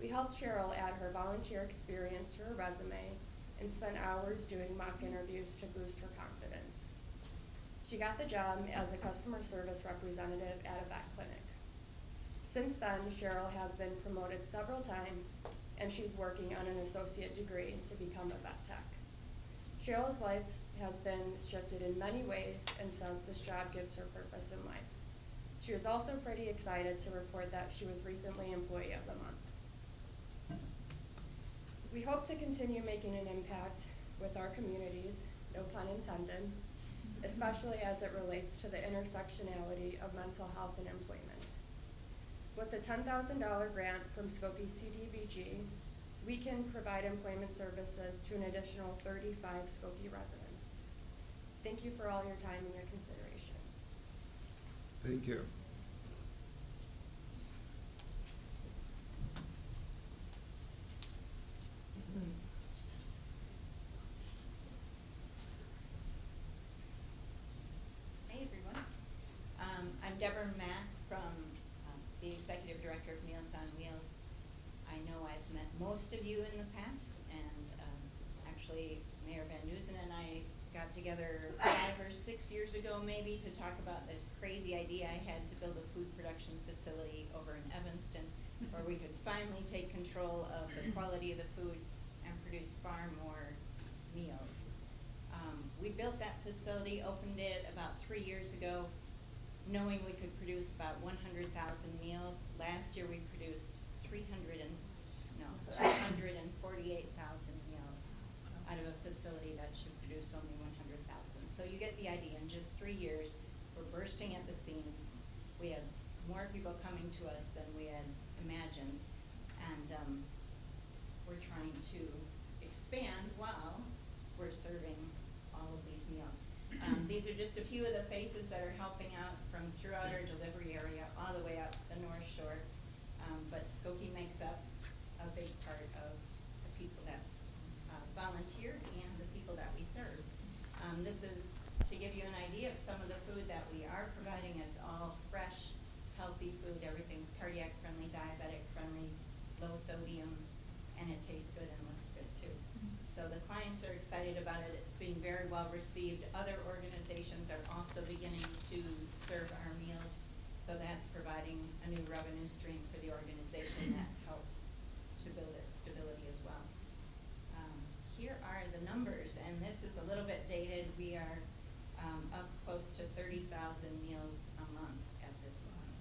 Speaker 19: We helped Cheryl add her volunteer experience to her resume and spent hours doing mock interviews to boost her confidence. She got the job as a customer service representative at a vet clinic. Since then, Cheryl has been promoted several times, and she's working on an associate degree to become a vet tech. Cheryl's life has been shifted in many ways and says this job gives her purpose in life. She was also pretty excited to report that she was recently Employee of the Month. We hope to continue making an impact with our communities, no pun intended, especially as it relates to the intersectionality of mental health and employment. With the $10,000 grant from Skokie CDBG, we can provide employment services to an additional 35 Skokie residents. Thank you for all your time and your consideration.
Speaker 1: Thank you.
Speaker 20: Hey everyone. I'm Deborah Mack from the Executive Director of Meals on Wheels. I know I've met most of you in the past, and actually Mayor Van Duzen and I got together 5 or 6 years ago maybe to talk about this crazy idea I had to build a food production facility over in Evanston where we could finally take control of the quality of the food and produce far more meals. We built that facility, opened it about 3 years ago, knowing we could produce about 100,000 meals. Last year we produced 248,000 meals out of a facility that should produce only 100,000. So you get the idea. In just 3 years, we're bursting at the seams. We had more people coming to us than we had imagined, and we're trying to expand while we're serving all of these meals. These are just a few of the faces that are helping out from throughout our delivery area, all the way up the North Shore. But Skokie makes up a big part of the people that volunteer and the people that we serve. This is to give you an idea of some of the food that we are providing. It's all fresh, healthy food. Everything's cardiac friendly, diabetic friendly, low sodium, and it tastes good and looks good too. So the clients are excited about it. It's being very well received. Other organizations are also beginning to serve our meals. So that's providing a new revenue stream for the organization that helps to build its stability as well. Here are the numbers, and this is a little bit dated. We are up close to 30,000 meals a month at this point.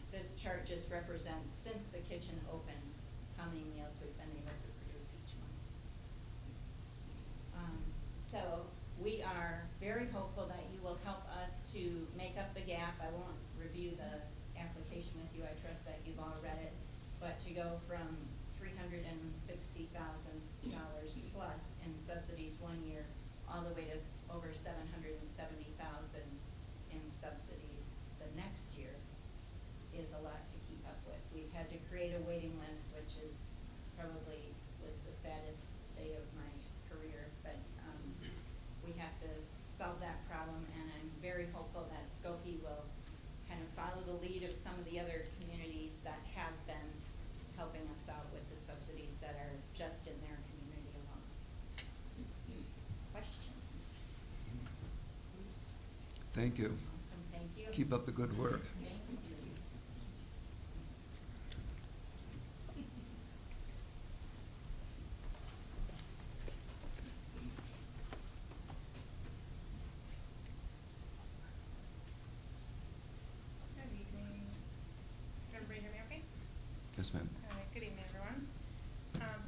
Speaker 20: This chart just represents, since the kitchen opened, how many meals we've been able to produce each month. So we are very hopeful that you will help us to make up the gap. I won't review the application with you. I trust that you've all read it. But to go from $360,000 plus in subsidies 1 year all the way to over $770,000 in subsidies the next year is a lot to keep up with. We've had to create a waiting list, which is probably was the saddest day of my career, but we have to solve that problem, and I'm very hopeful that Skokie will kind of follow the lead of some of the other communities that have been helping us out with the subsidies that are just in their community alone. Questions?
Speaker 1: Thank you.
Speaker 20: Awesome, thank you.
Speaker 1: Keep up the good work.
Speaker 20: Thank you.
Speaker 21: Good evening. Can everybody hear me okay?
Speaker 1: Yes, ma'am.
Speaker 21: Good evening, everyone.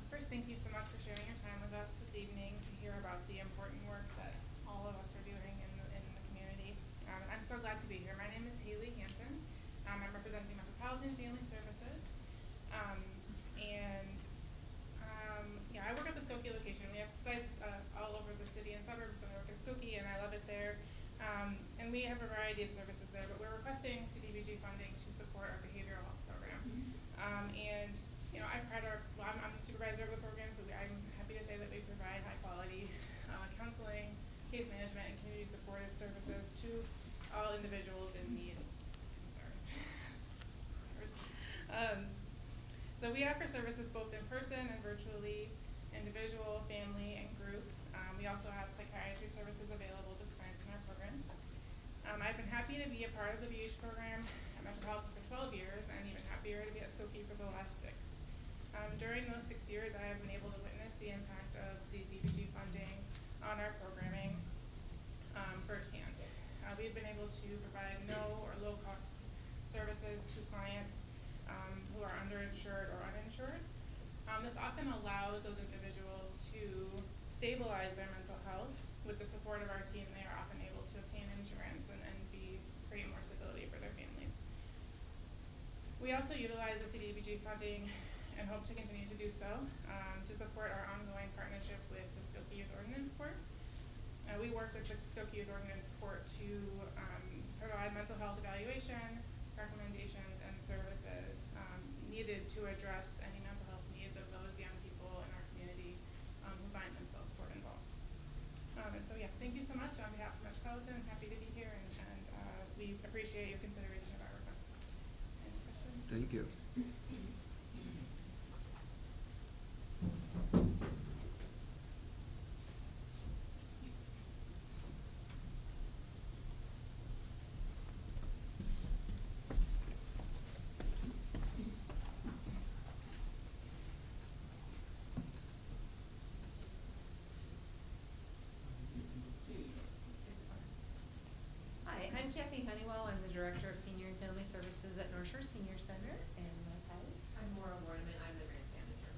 Speaker 21: First, thank you so much for sharing your time with us this evening to hear about the important work that all of us are doing in the community. I'm so glad to be here. My name is Haley Hansen. I'm representing Metropolitan Family Services. I work at the Skokie location. We have sites all over the city and suburbs, but I work at Skokie and I love it there. And we have a variety of services there, but we're requesting CDBG funding to support our behavioral health program. I'm the supervisor of the program, so I'm happy to say that we provide high quality counseling, case management, and community supportive services to all individuals in need. So we offer services both in person and virtually, individual, family, and group. We also have psychiatry services available to clients in our program. I've been happy to be a part of the BH program at Metropolitan for 12 years, and even happier to be at Skokie for the last 6. During those 6 years, I have been able to witness the impact of CDBG funding on our programming firsthand. We've been able to provide no or low-cost services to clients who are underinsured or uninsured. This often allows those individuals to stabilize their mental health. With the support of our team, they are often able to obtain insurance and create more stability for their families. We also utilize the CDBG funding and hope to continue to do so to support our ongoing partnership with the Skokie Youth Ordinance Court. We work with the Skokie Youth Ordinance Court to provide mental health evaluation, recommendations, and services needed to address any mental health needs of those young people in our community who find themselves court involved. Thank you so much. On behalf of Metropolitan, I'm happy to be here, and we appreciate your consideration of our request. Any questions?
Speaker 1: Thank you.
Speaker 16: Hi, I'm Kathy Honeywell. I'm the Director of Senior and Family Services at North Shore Senior Center. And my colleague?
Speaker 22: I'm Maura Warneman. I'm the grants manager.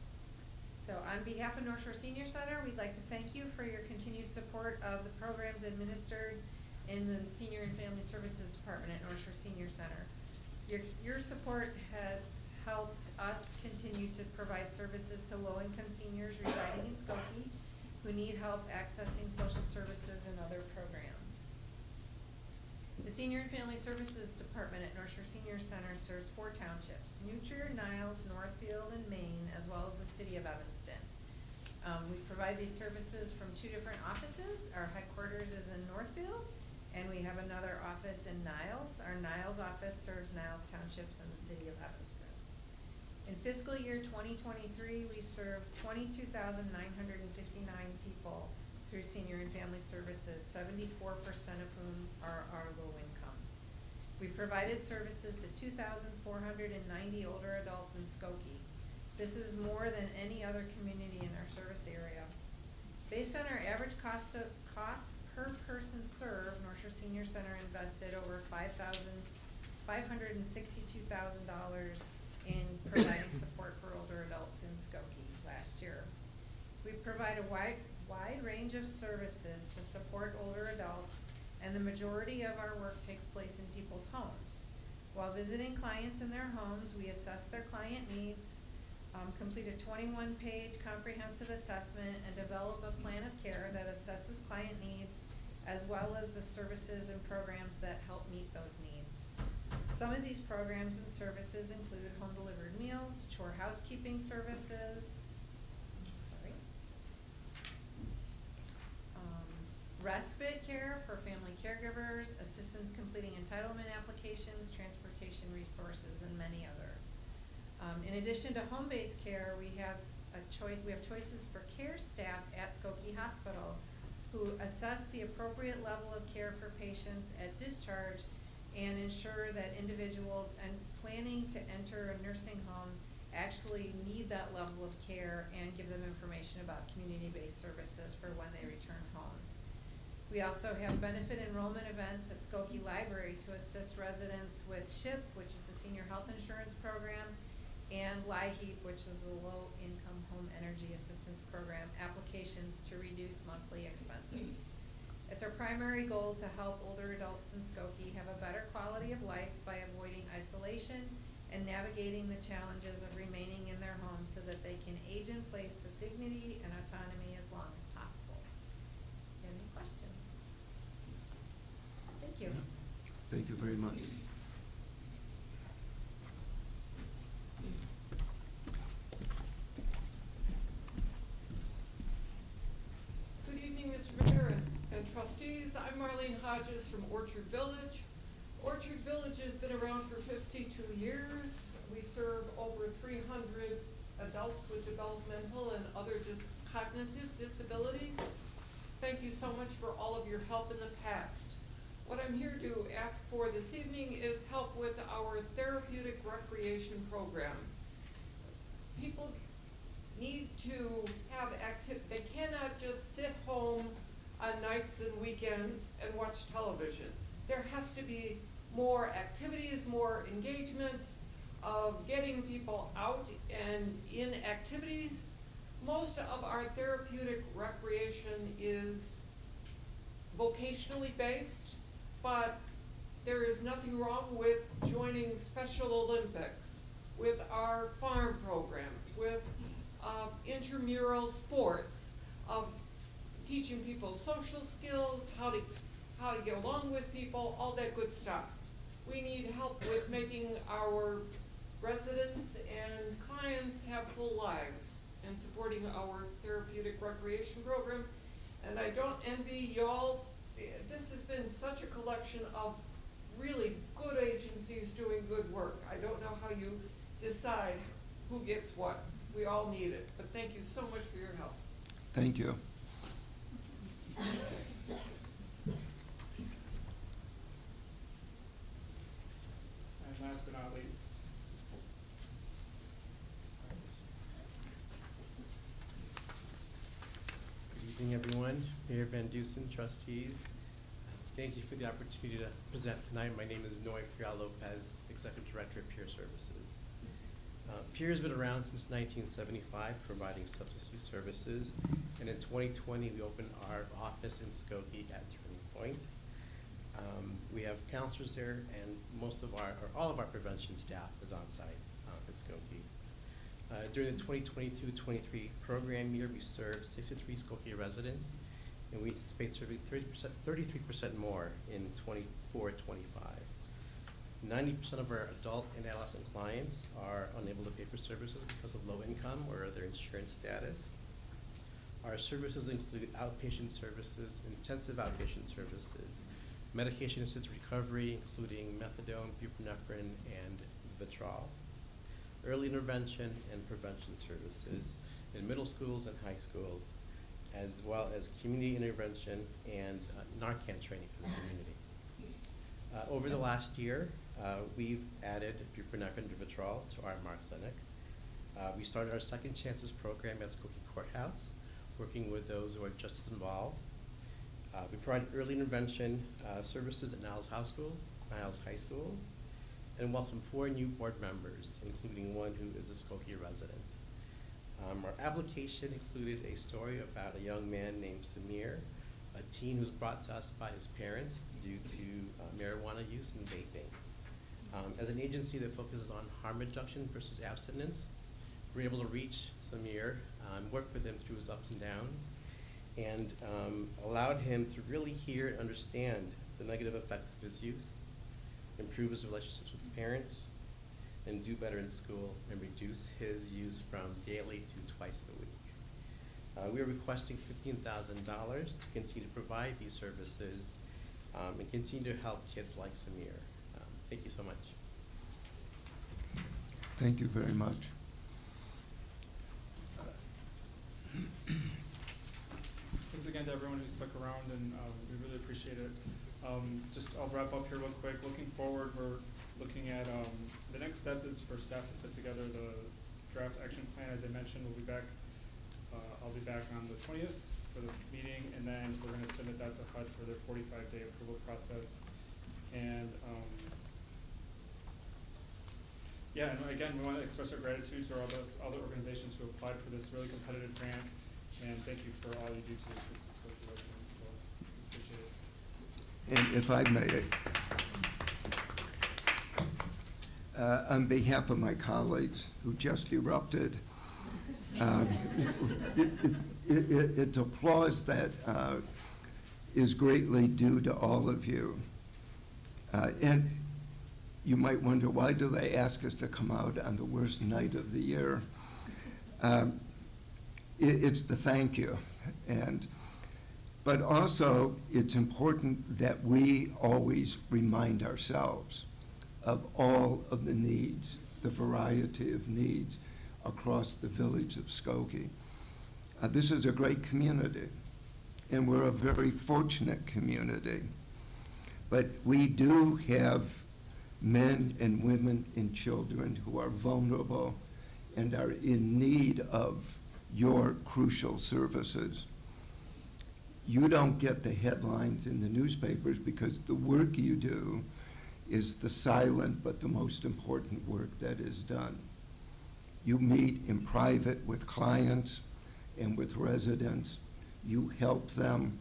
Speaker 16: So on behalf of North Shore Senior Center, we'd like to thank you for your continued support of the programs administered in the Senior and Family Services Department at North Shore Senior Center. Your support has helped us continue to provide services to low-income seniors residing in Skokie who need help accessing social services and other programs. The Senior and Family Services Department at North Shore Senior Center serves 4 townships: New Trier, Niles, Northfield, and Maine, as well as the city of Evanston. We provide these services from 2 different offices. Our headquarters is in Northfield, and we have another office in Niles. Our Niles office serves Niles Townships in the city of Evanston. In fiscal year 2023, we served 22,959 people through Senior and Family Services, 74% of whom are low income. We provided services to 2,490 older adults in Skokie. This is more than any other community in our service area. Based on our average cost per person served, North Shore Senior Center invested over $562,000 in providing support for older adults in Skokie last year. We provide a wide range of services to support older adults, and the majority of our work takes place in people's homes. While visiting clients in their homes, we assess their client needs, complete a 21-page comprehensive assessment, and develop a plan of care that assesses client needs as well as the services and programs that help meet those needs. Some of these programs and services include home-delivered meals, chore housekeeping services, respite care for family caregivers, assistance completing entitlement applications, transportation resources, and many other. In addition to home-based care, we have choices for care staff at Skokie Hospital who assess the appropriate level of care for patients at discharge and ensure that individuals and planning to enter a nursing home actually need that level of care and give them information about community-based services for when they return home. We also have benefit enrollment events at Skokie Library to assist residents with SHIP, which is the Senior Health Insurance Program, and LIHEAP, which is the Low Income Home Energy Assistance Program, applications to reduce monthly expenses. It's our primary goal to help older adults in Skokie have a better quality of life by avoiding isolation and navigating the challenges of remaining in their homes so that they can age in place with dignity and autonomy as long as possible. Any questions? Thank you.
Speaker 1: Thank you very much.
Speaker 3: Good evening, Mr. Rivera and trustees. I'm Marlene Hodges from Orchard Village. Orchard Village has been around for 52 years. We serve over 300 adults with developmental and other cognitive disabilities. Thank you so much for all of your help in the past. What I'm here to ask for this evening is help with our therapeutic recreation program. People need to have they cannot just sit home on nights and weekends and watch television. There has to be more activities, more engagement of getting people out and in activities. Most of our therapeutic recreation is vocationally based, but there is nothing wrong with joining Special Olympics, with our farm program, with intramural sports, of teaching people social skills, how to get along with people, all that good stuff. We need help with making our residents and clients have full lives and supporting our therapeutic recreation program. And I don't envy y'all. This has been such a collection of really good agencies doing good work. I don't know how you decide who gets what. We all need it. But thank you so much for your help.
Speaker 1: Thank you.
Speaker 9: And last but not least,
Speaker 6: good evening, everyone. Mayor Van Dusen, trustees. Thank you for the opportunity to present tonight. My name is Noy Frial-Lopez, Executive Director of Peer Services. Peer has been around since 1975, providing substance use services. And in 2020, we opened our office in Skokie at Turning Point. We have counselors there, and all of our prevention staff is on site at Skokie. During the 2022-23 program year, we served 63 Skokie residents, and we anticipate serving 33% more in 24-25. 90% of our adult and adolescent clients are unable to pay for services because of low income or their insurance status. Our services include outpatient services, intensive outpatient services, medication-assisted recovery, including methadone, buprenorphine, and Vitrol, early intervention and prevention services in middle schools and high schools, as well as community intervention and Narcan training for the community. Over the last year, we've added buprenorphine and Vitrol to our MAR clinic. We started our Second Chances program at Skokie Courthouse, working with those who are justice involved. We provide early intervention services at Niles High Schools, and welcome 4 new board members, including one who is a Skokie resident. Our application included a story about a young man named Samir, a teen who was brought to us by his parents due to marijuana use and vaping. As an agency that focuses on harm reduction versus abstinence, we're able to reach Samir, work with him through his ups and downs, and allowed him to really hear and understand the negative effects of his use, improve his relationships with his parents, and do better in school, and reduce his use from daily to twice a week. We are requesting $15,000 to continue to provide these services and continue to help kids like Samir. Thank you so much.
Speaker 1: Thank you very much.
Speaker 9: Thanks again to everyone who stuck around, and we really appreciate it. I'll wrap up here real quick. Looking forward, we're looking at, the next step is for staff to put together the draft action plan. As I mentioned, we'll be back, I'll be back on the 20th for the meeting, and then we're gonna submit that to HUD for their 45-day approval process. And yeah, and again, we want to express our gratitude to all those other organizations who applied for this really competitive grant, and thank you for all you do to assist the Skokie residents, so appreciate it.
Speaker 1: And if I may, on behalf of my colleagues who just erupted, it's applause that is greatly due to all of you. And you might wonder, why do they ask us to come out on the worst night of the year? It's the thank you. But also, it's important that we always remind ourselves of all of the needs, the variety of needs across the village of Skokie. This is a great community, and we're a very fortunate community. But we do have men and women and children who are vulnerable and are in need of your crucial services. You don't get the headlines in the newspapers because the work you do is the silent but the most important work that is done. You meet in private with clients and with residents. You help them.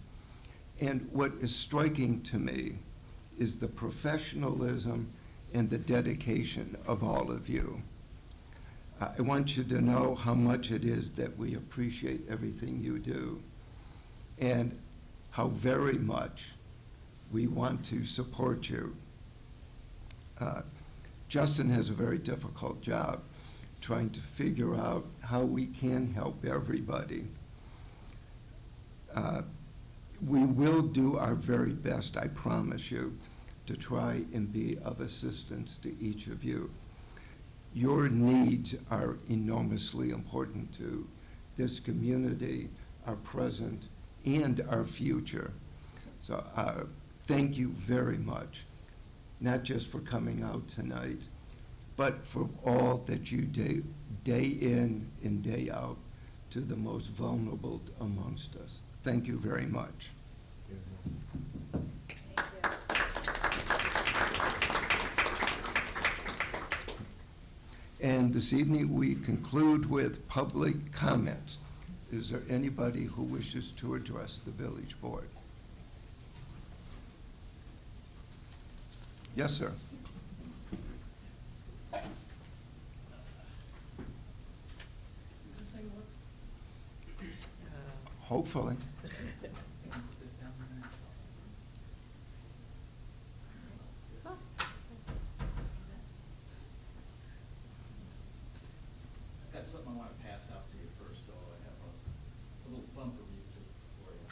Speaker 1: And what is striking to me is the professionalism and the dedication of all of you. I want you to know how much it is that we appreciate everything you do, and how very much we want to support you. Justin has a very difficult job trying to figure out how we can help everybody. We will do our very best, I promise you, to try and be of assistance to each of you. Your needs are enormously important to this community, our present, and our future. So thank you very much, not just for coming out tonight, but for all that you do day in and day out to the most vulnerable amongst us. Thank you very much. And this evening, we conclude with public comments. Is there anybody who wishes to address the village board? Yes, sir.
Speaker 2: Does this thing work?
Speaker 1: Hopefully.
Speaker 2: That's something I want to pass out to you first, so I have a little bumper music for you.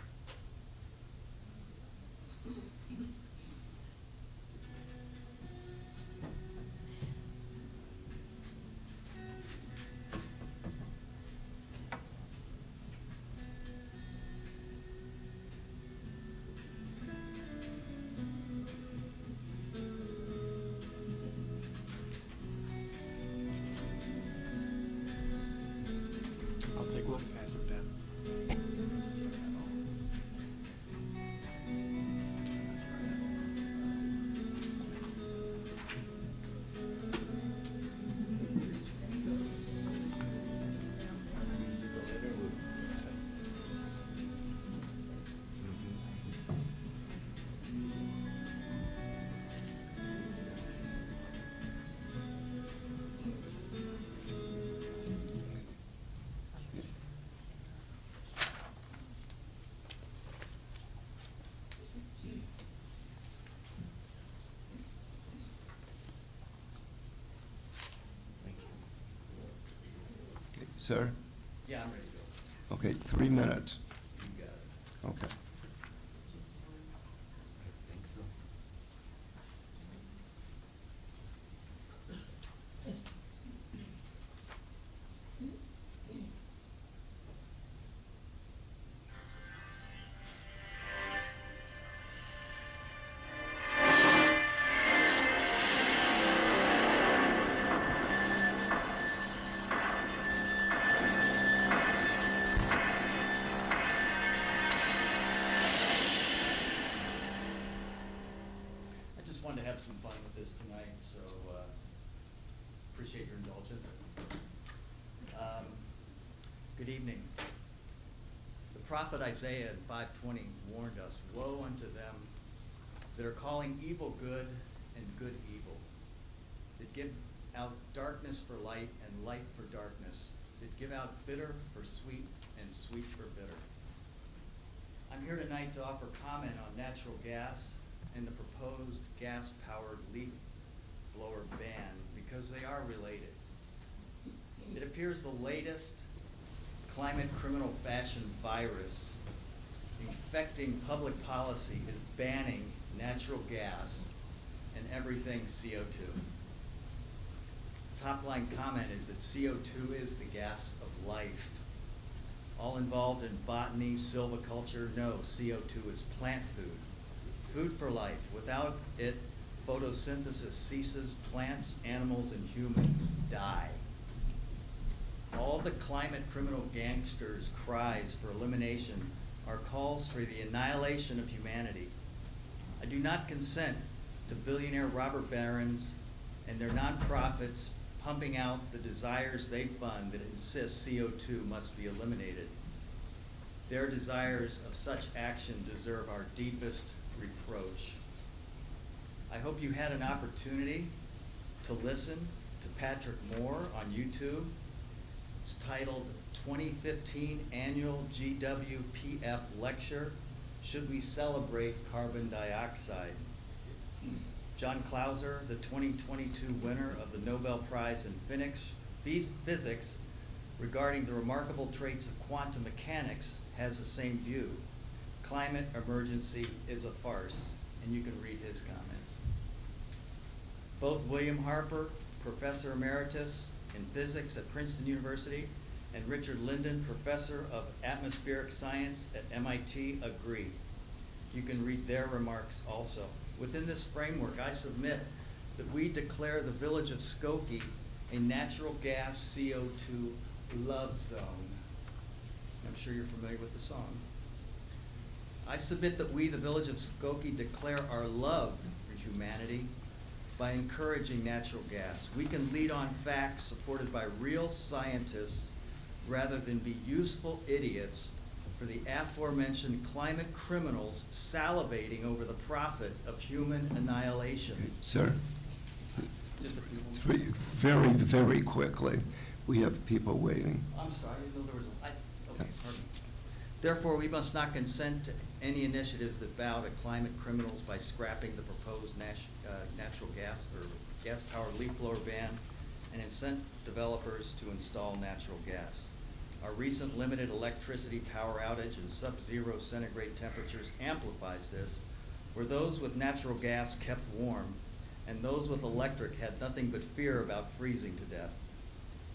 Speaker 1: Sir?
Speaker 2: Yeah, I'm ready to go.
Speaker 1: Okay, 3 minutes.
Speaker 2: You got it.
Speaker 1: Okay.
Speaker 2: I think so. I just wanted to have some fun with this tonight, so appreciate your indulgence. Good evening. The prophet Isaiah in 5:20 warned us, "Woe unto them that are calling evil good and good evil, that give out darkness for light and light for darkness, that give out bitter for sweet and sweet for bitter." I'm here tonight to offer comment on natural gas and the proposed gas-powered leaf blower ban because they are related. It appears the latest climate criminal fashion virus infecting public policy is banning natural gas and everything CO2. The top line comment is that CO2 is the gas of life. All involved in botany, silviculture, no, CO2 is plant food. Food for life. Without it, photosynthesis ceases, plants, animals, and humans die. All the climate criminal gangsters' cries for elimination are calls for the annihilation of humanity. I do not consent to billionaire robber barons and their nonprofits pumping out the desires they fund that insist CO2 must be eliminated. Their desires of such action deserve our deepest reproach. I hope you had an opportunity to listen to Patrick Moore on YouTube. It's titled 2015 Annual GWPF Lecture, Should We Celebrate Carbon Dioxide? John Clauser, the 2022 winner of the Nobel Prize in Physics regarding the remarkable traits of quantum mechanics, has the same view. Climate emergency is a farce, and you can read his comments. Both William Harper, Professor Emeritus in Physics at Princeton University, and Richard Linden, Professor of Atmospheric Science at MIT, agree. You can read their remarks also. Within this framework, I submit that we declare the village of Skokie a natural gas CO2 love zone. I'm sure you're familiar with the song. I submit that we, the village of Skokie, declare our love for humanity by encouraging natural gas. We can lead on facts supported by real scientists rather than be useful idiots for the aforementioned climate criminals salivating over the profit of human annihilation.
Speaker 1: Sir?
Speaker 2: Just a few.
Speaker 1: Very, very quickly. We have people waiting.
Speaker 2: I'm sorry, I didn't know there was a, okay, pardon me. Therefore, we must not consent to any initiatives that bow to climate criminals by scrapping the proposed natural gas or gas-powered leaf blower ban and incent developers to install natural gas. Our recent limited electricity power outage and sub-zero centigrade temperatures amplifies this, where those with natural gas kept warm and those with electric had nothing but fear about freezing to death.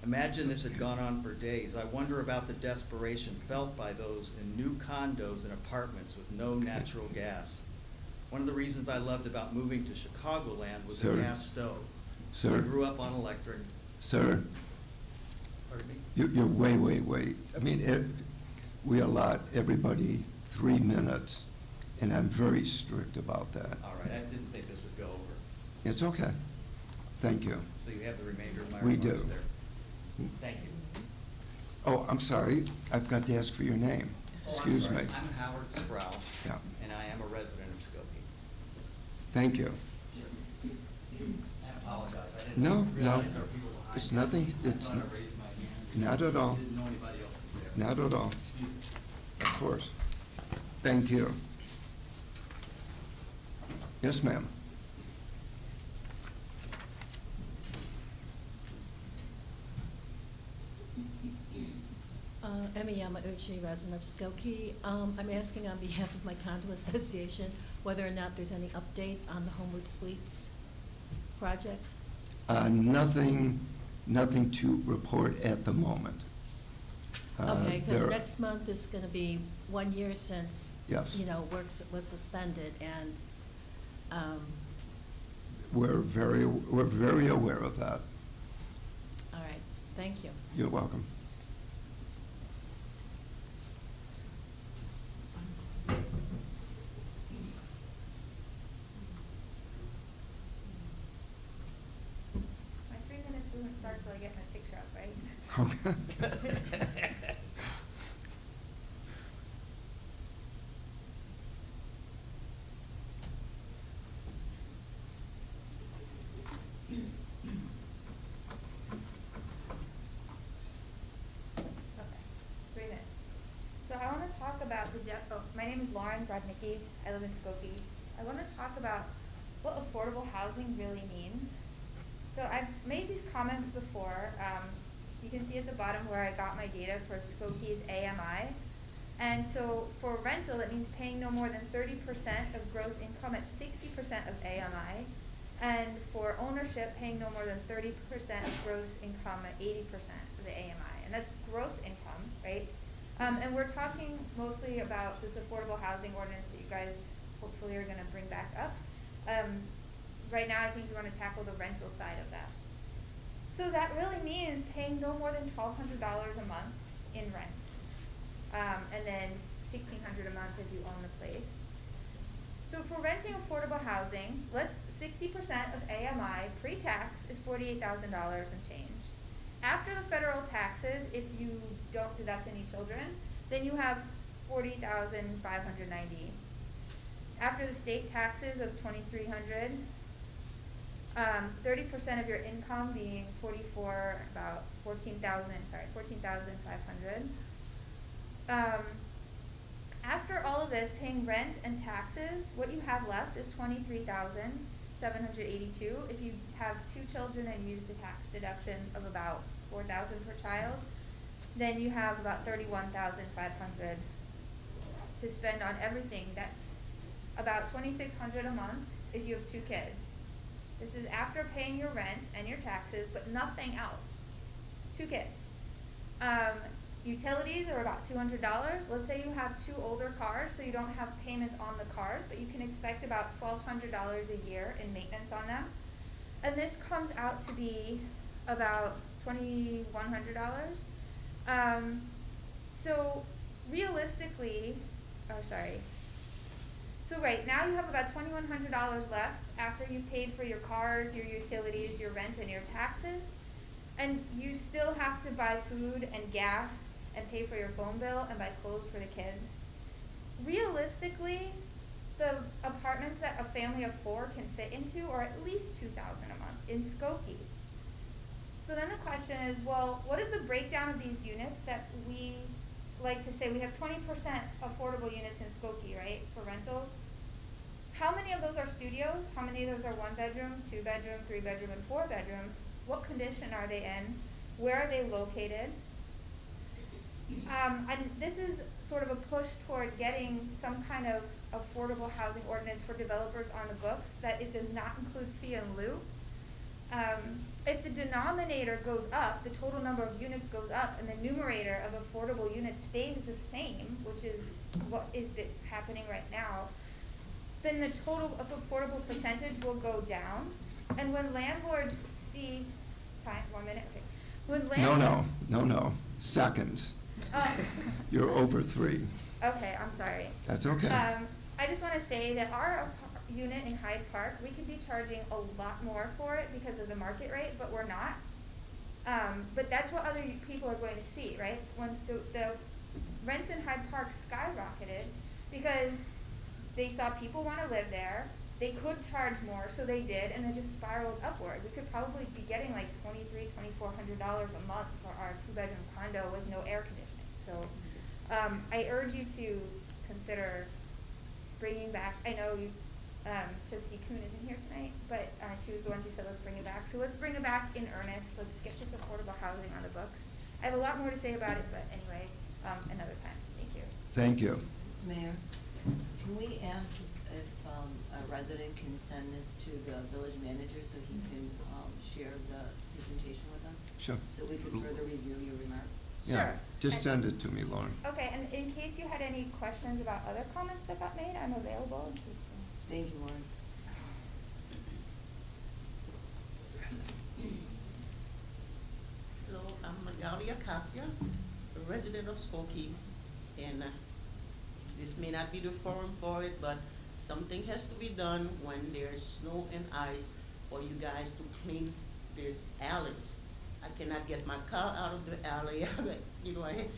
Speaker 2: Imagine this had gone on for days. I wonder about the desperation felt by those in new condos and apartments with no natural gas. One of the reasons I loved about moving to Chicagoland was
Speaker 1: Sir.
Speaker 2: the gas stove.
Speaker 1: Sir.
Speaker 2: I grew up on electric.
Speaker 1: Sir,
Speaker 2: Pardon me?
Speaker 1: you're way. I mean, we allot everybody 3 minutes, and I'm very strict about that.
Speaker 2: All right, I didn't think this would go over.
Speaker 1: It's okay. Thank you.
Speaker 2: So you have the remainder of my
Speaker 1: We
Speaker 2: remarks
Speaker 1: do.
Speaker 2: there. Thank you.
Speaker 1: Oh, I'm sorry. I've got to ask for your name.
Speaker 2: Oh, I'm
Speaker 1: Excuse
Speaker 2: sorry.
Speaker 1: me.
Speaker 2: I'm Howard Sproul.
Speaker 1: Yeah.
Speaker 2: And I am a resident of Skokie.
Speaker 1: Thank you.
Speaker 2: I apologize. I didn't
Speaker 1: No,
Speaker 2: realize there were people behind
Speaker 1: it's
Speaker 2: me.
Speaker 1: nothing.
Speaker 2: I
Speaker 1: It's
Speaker 2: thought I
Speaker 1: n-
Speaker 2: raised my hand.
Speaker 1: Not at all.
Speaker 2: I didn't know anybody else was there.
Speaker 1: Not at all.
Speaker 2: Excuse me.
Speaker 1: Of course. Thank you. Yes, ma'am.
Speaker 4: Emmy Yamauchi, resident of Skokie. I'm asking on behalf of my condo association whether or not there's any update on the Homeward Suites project.
Speaker 1: Nothing to report at the moment.
Speaker 4: Okay, because
Speaker 1: there-
Speaker 4: next month is going to be 1 year since,
Speaker 1: Yes.
Speaker 4: work was suspended, and
Speaker 1: We're very aware of that.
Speaker 4: all right, thank you.
Speaker 1: You're welcome.
Speaker 10: My 3 minutes doesn't start till I get my picture up, right?
Speaker 1: Okay.
Speaker 10: Okay, 3 minutes. So I want to talk about my name is Lauren Brodnicki. I live in Skokie. I want to talk about what affordable housing really means. So I've made these comments before. You can see at the bottom where I got my data for Skokie's AMI. And so for rental, it means paying no more than 30% of gross income at 60% of AMI. And for ownership, paying no more than 30% of gross income at 80% of the AMI. And that's gross income, right? And we're talking mostly about this affordable housing ordinance that you guys hopefully are going to bring back up. Right now, I think we want to tackle the rental side of that. So that really means paying no more than $1,200 a month in rent, and then $1,600 a month if you own the place. So for renting affordable housing, 60% of AMI pre-tax is $48,000 and change. After the federal taxes, if you don't deduct any children, then you have $40,590. After the state taxes of $2,300, 30% of your income being about $14,500. After all of this, paying rent and taxes, what you have left is $23,782. If you have 2 children and use the tax deduction of about $4,000 per child, then you have about $31,500 to spend on everything. That's about $2,600 a month if you have 2 kids. This is after paying your rent and your taxes, but nothing else. 2 kids. Utilities are about $200. Let's say you have 2 older cars, so you don't have payments on the cars, but you can expect about $1,200 a year in maintenance on them. And this comes out to be about $2,100. So realistically, so right now you have about $2,100 left after you've paid for your cars, your utilities, your rent, and your taxes. And you still have to buy food and gas and pay for your phone bill and buy clothes for the kids. Realistically, the apartments that a family of 4 can fit into are at least $2,000 a month in Skokie. So then the question is, well, what is the breakdown of these units that we like to say? We have 20% affordable units in Skokie, right, for rentals. How many of those are studios? How many of those are 1 bedroom, 2 bedroom, 3 bedroom, and 4 bedroom? What condition are they in? Where are they located? And this is sort of a push toward getting some kind of affordable housing ordinance for developers on the books that it does not include fee and lieu. If the denominator goes up, the total number of units goes up, and the numerator of affordable units stays the same, which is what is happening right now, then the total of affordable percentage will go down. And when landlords see, 1 minute, okay. When landlords,
Speaker 1: No. Second. You're over 3.
Speaker 10: Okay, I'm sorry.
Speaker 1: That's okay.
Speaker 10: I just want to say that our unit in Hyde Park, we could be charging a lot more for it because of the market rate, but we're not. But that's what other people are going to see, right? When the rents in Hyde Park skyrocketed because they saw people want to live there, they could charge more, so they did, and then just spiraled upward. We could probably be getting like $2,300, $2,400 a month for our 2-bedroom condo with no air conditioning. So I urge you to consider bringing back, I know Trustee Kuhn isn't here tonight, but she was the one who said let's bring it back. So let's bring it back in earnest. Let's get this affordable housing on the books. I have a lot more to say about it, but anyway, another time. Thank you.
Speaker 1: Thank you.
Speaker 8: Mayor, can we ask if a resident can send this to the village manager so he can share the presentation with us?
Speaker 1: Sure.
Speaker 8: So we could further review your remarks?
Speaker 1: Yeah,
Speaker 10: Sure.
Speaker 1: just send it to me, Lauren.
Speaker 10: Okay, and in case you had any questions about other comments that got made, I'm available in case.
Speaker 8: Thank you, Lauren.
Speaker 12: Hello, I'm Magali Acacia, a resident of Skokie, and this may not be the forum for it, but something has to be done when there's snow and ice for you guys to clean these alleys. I cannot get my car out of the alley, you know, and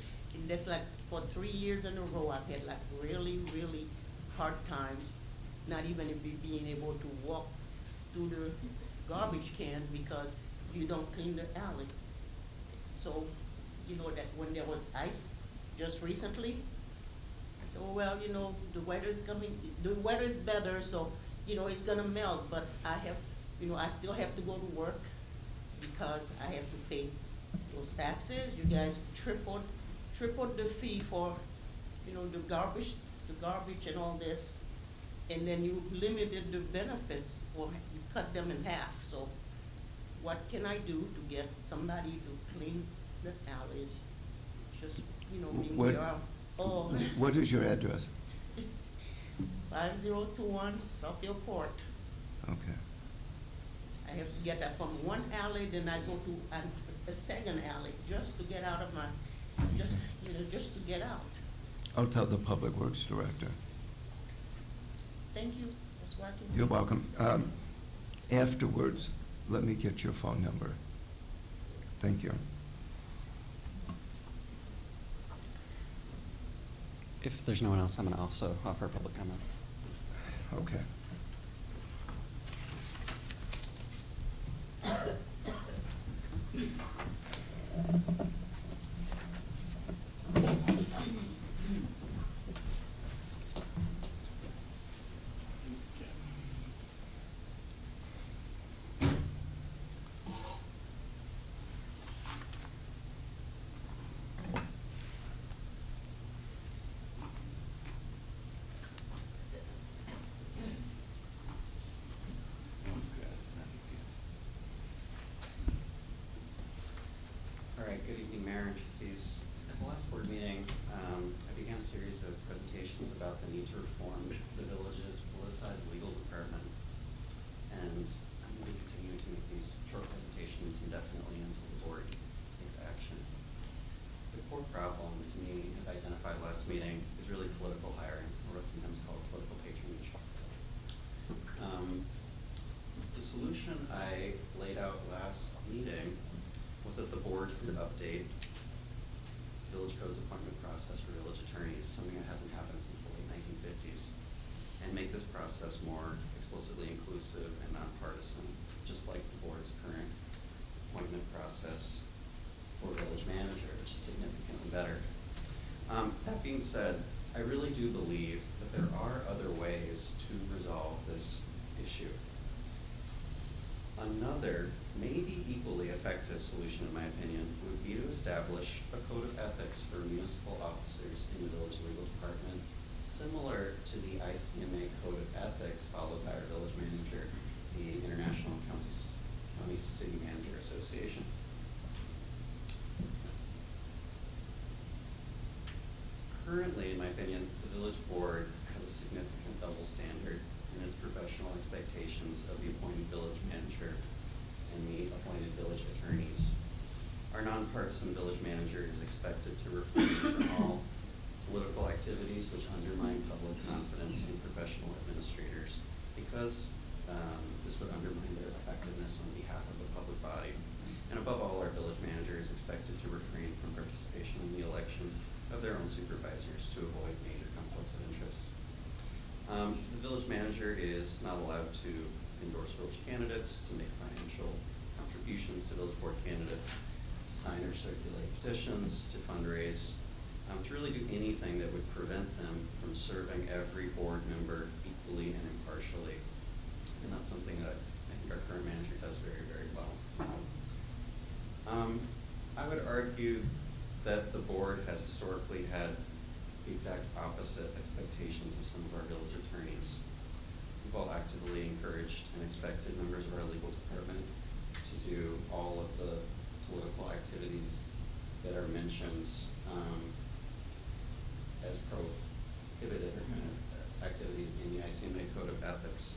Speaker 12: that's like for 3 years in a row, I've had like really, really hard times, not even being able to walk through the garbage can because you don't clean the alley. So, you know, that when there was ice just recently, I said, oh, well, you know, the weather's coming, the weather's better, so, you know, it's gonna melt, but I have, you know, I still have to go to work because I have to pay those taxes. You guys tripled the fee for, you know, the garbage and all this, and then you limited the benefits, or you cut them in half. So what can I do to get somebody to clean the alleys? Just, you know, being
Speaker 1: What-
Speaker 12: there. Oh.
Speaker 1: What is your address?
Speaker 12: 5021 Suffield Court.
Speaker 1: Okay.
Speaker 12: I have to get that from one alley, then I go to a second alley just to get out of my, just to get out.
Speaker 1: I'll tell the Public Works Director.
Speaker 12: Thank you. That's what I can do.
Speaker 1: You're welcome. Afterwards, let me get your phone number. Thank you.
Speaker 23: If there's no one else, I'm going to also offer public comment.
Speaker 1: Okay.
Speaker 23: All right, good evening, Mayor and trustees. At the last board meeting, I began a series of presentations about the need to reform the village's politicized legal department. And I'm going to be continuing to make these short presentations indefinitely until the board takes action. The core problem to me, as identified last meeting, is really political hiring, or what's sometimes called political patronage. The solution I laid out last meeting was that the board could update Village Code's appointment process for village attorneys, something that hasn't happened since the late 1950s, and make this process more explicitly inclusive and nonpartisan, just like the board's current appointment process for village manager, which is significantly better. That being said, I really do believe that there are other ways to resolve this issue. Another, maybe equally effective solution, in my opinion, would be to establish a code of ethics for municipal officers in the village legal department, similar to the ICMA code of ethics followed by our village manager, the International County City Manager Association. Currently, in my opinion, the village board has a significant double standard in its professional expectations of the appointed village manager and the appointed village attorneys. Our nonpartisan village manager is expected to refrain from all political activities which undermine public confidence in professional administrators, because this would undermine their effectiveness on behalf of the public body. And above all, our village manager is expected to refrain from participation in the election of their own supervisors to avoid major conflicts of interest. The village manager is not allowed to endorse village candidates, to make financial contributions to village board candidates, to sign or circulate petitions, to fundraise, to really do anything that would prevent them from serving every board member equally and impartially. And that's something that I think our current manager does very, very well. I would argue that the board has historically had the exact opposite expectations of some of our village attorneys. We've all actively encouraged and expected members of our legal department to do all of the political activities that are mentioned as prohibited or kind of activities in the ICMA Code of Ethics.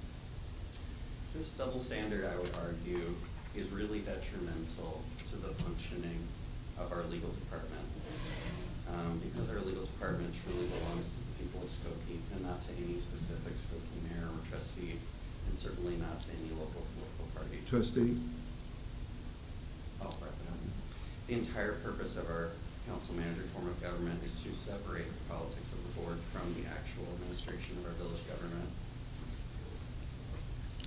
Speaker 23: This double standard, I would argue, is really detrimental to the functioning of our legal department. Because our legal department truly belongs to the people of Skokie and not to any specific Skokie mayor or trustee, and certainly not to any local political party.
Speaker 1: Trustee?
Speaker 23: I'll wrap it up. The entire purpose of our council manager form of government is to separate the politics of the board from the actual administration of our village government.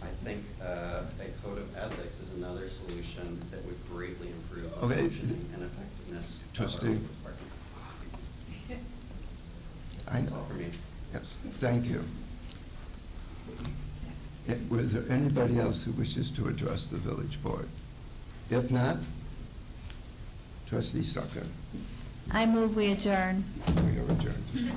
Speaker 23: I think a code of ethics is another solution that would greatly improve the
Speaker 1: Okay.
Speaker 23: functioning and effectiveness of our
Speaker 1: Trustee.
Speaker 23: legal department. That's all for me.
Speaker 1: Yes, thank you. Was there anybody else who wishes to address the village board? If not, Trustee Sucker.
Speaker 11: I move we adjourn.
Speaker 1: We are adjourned.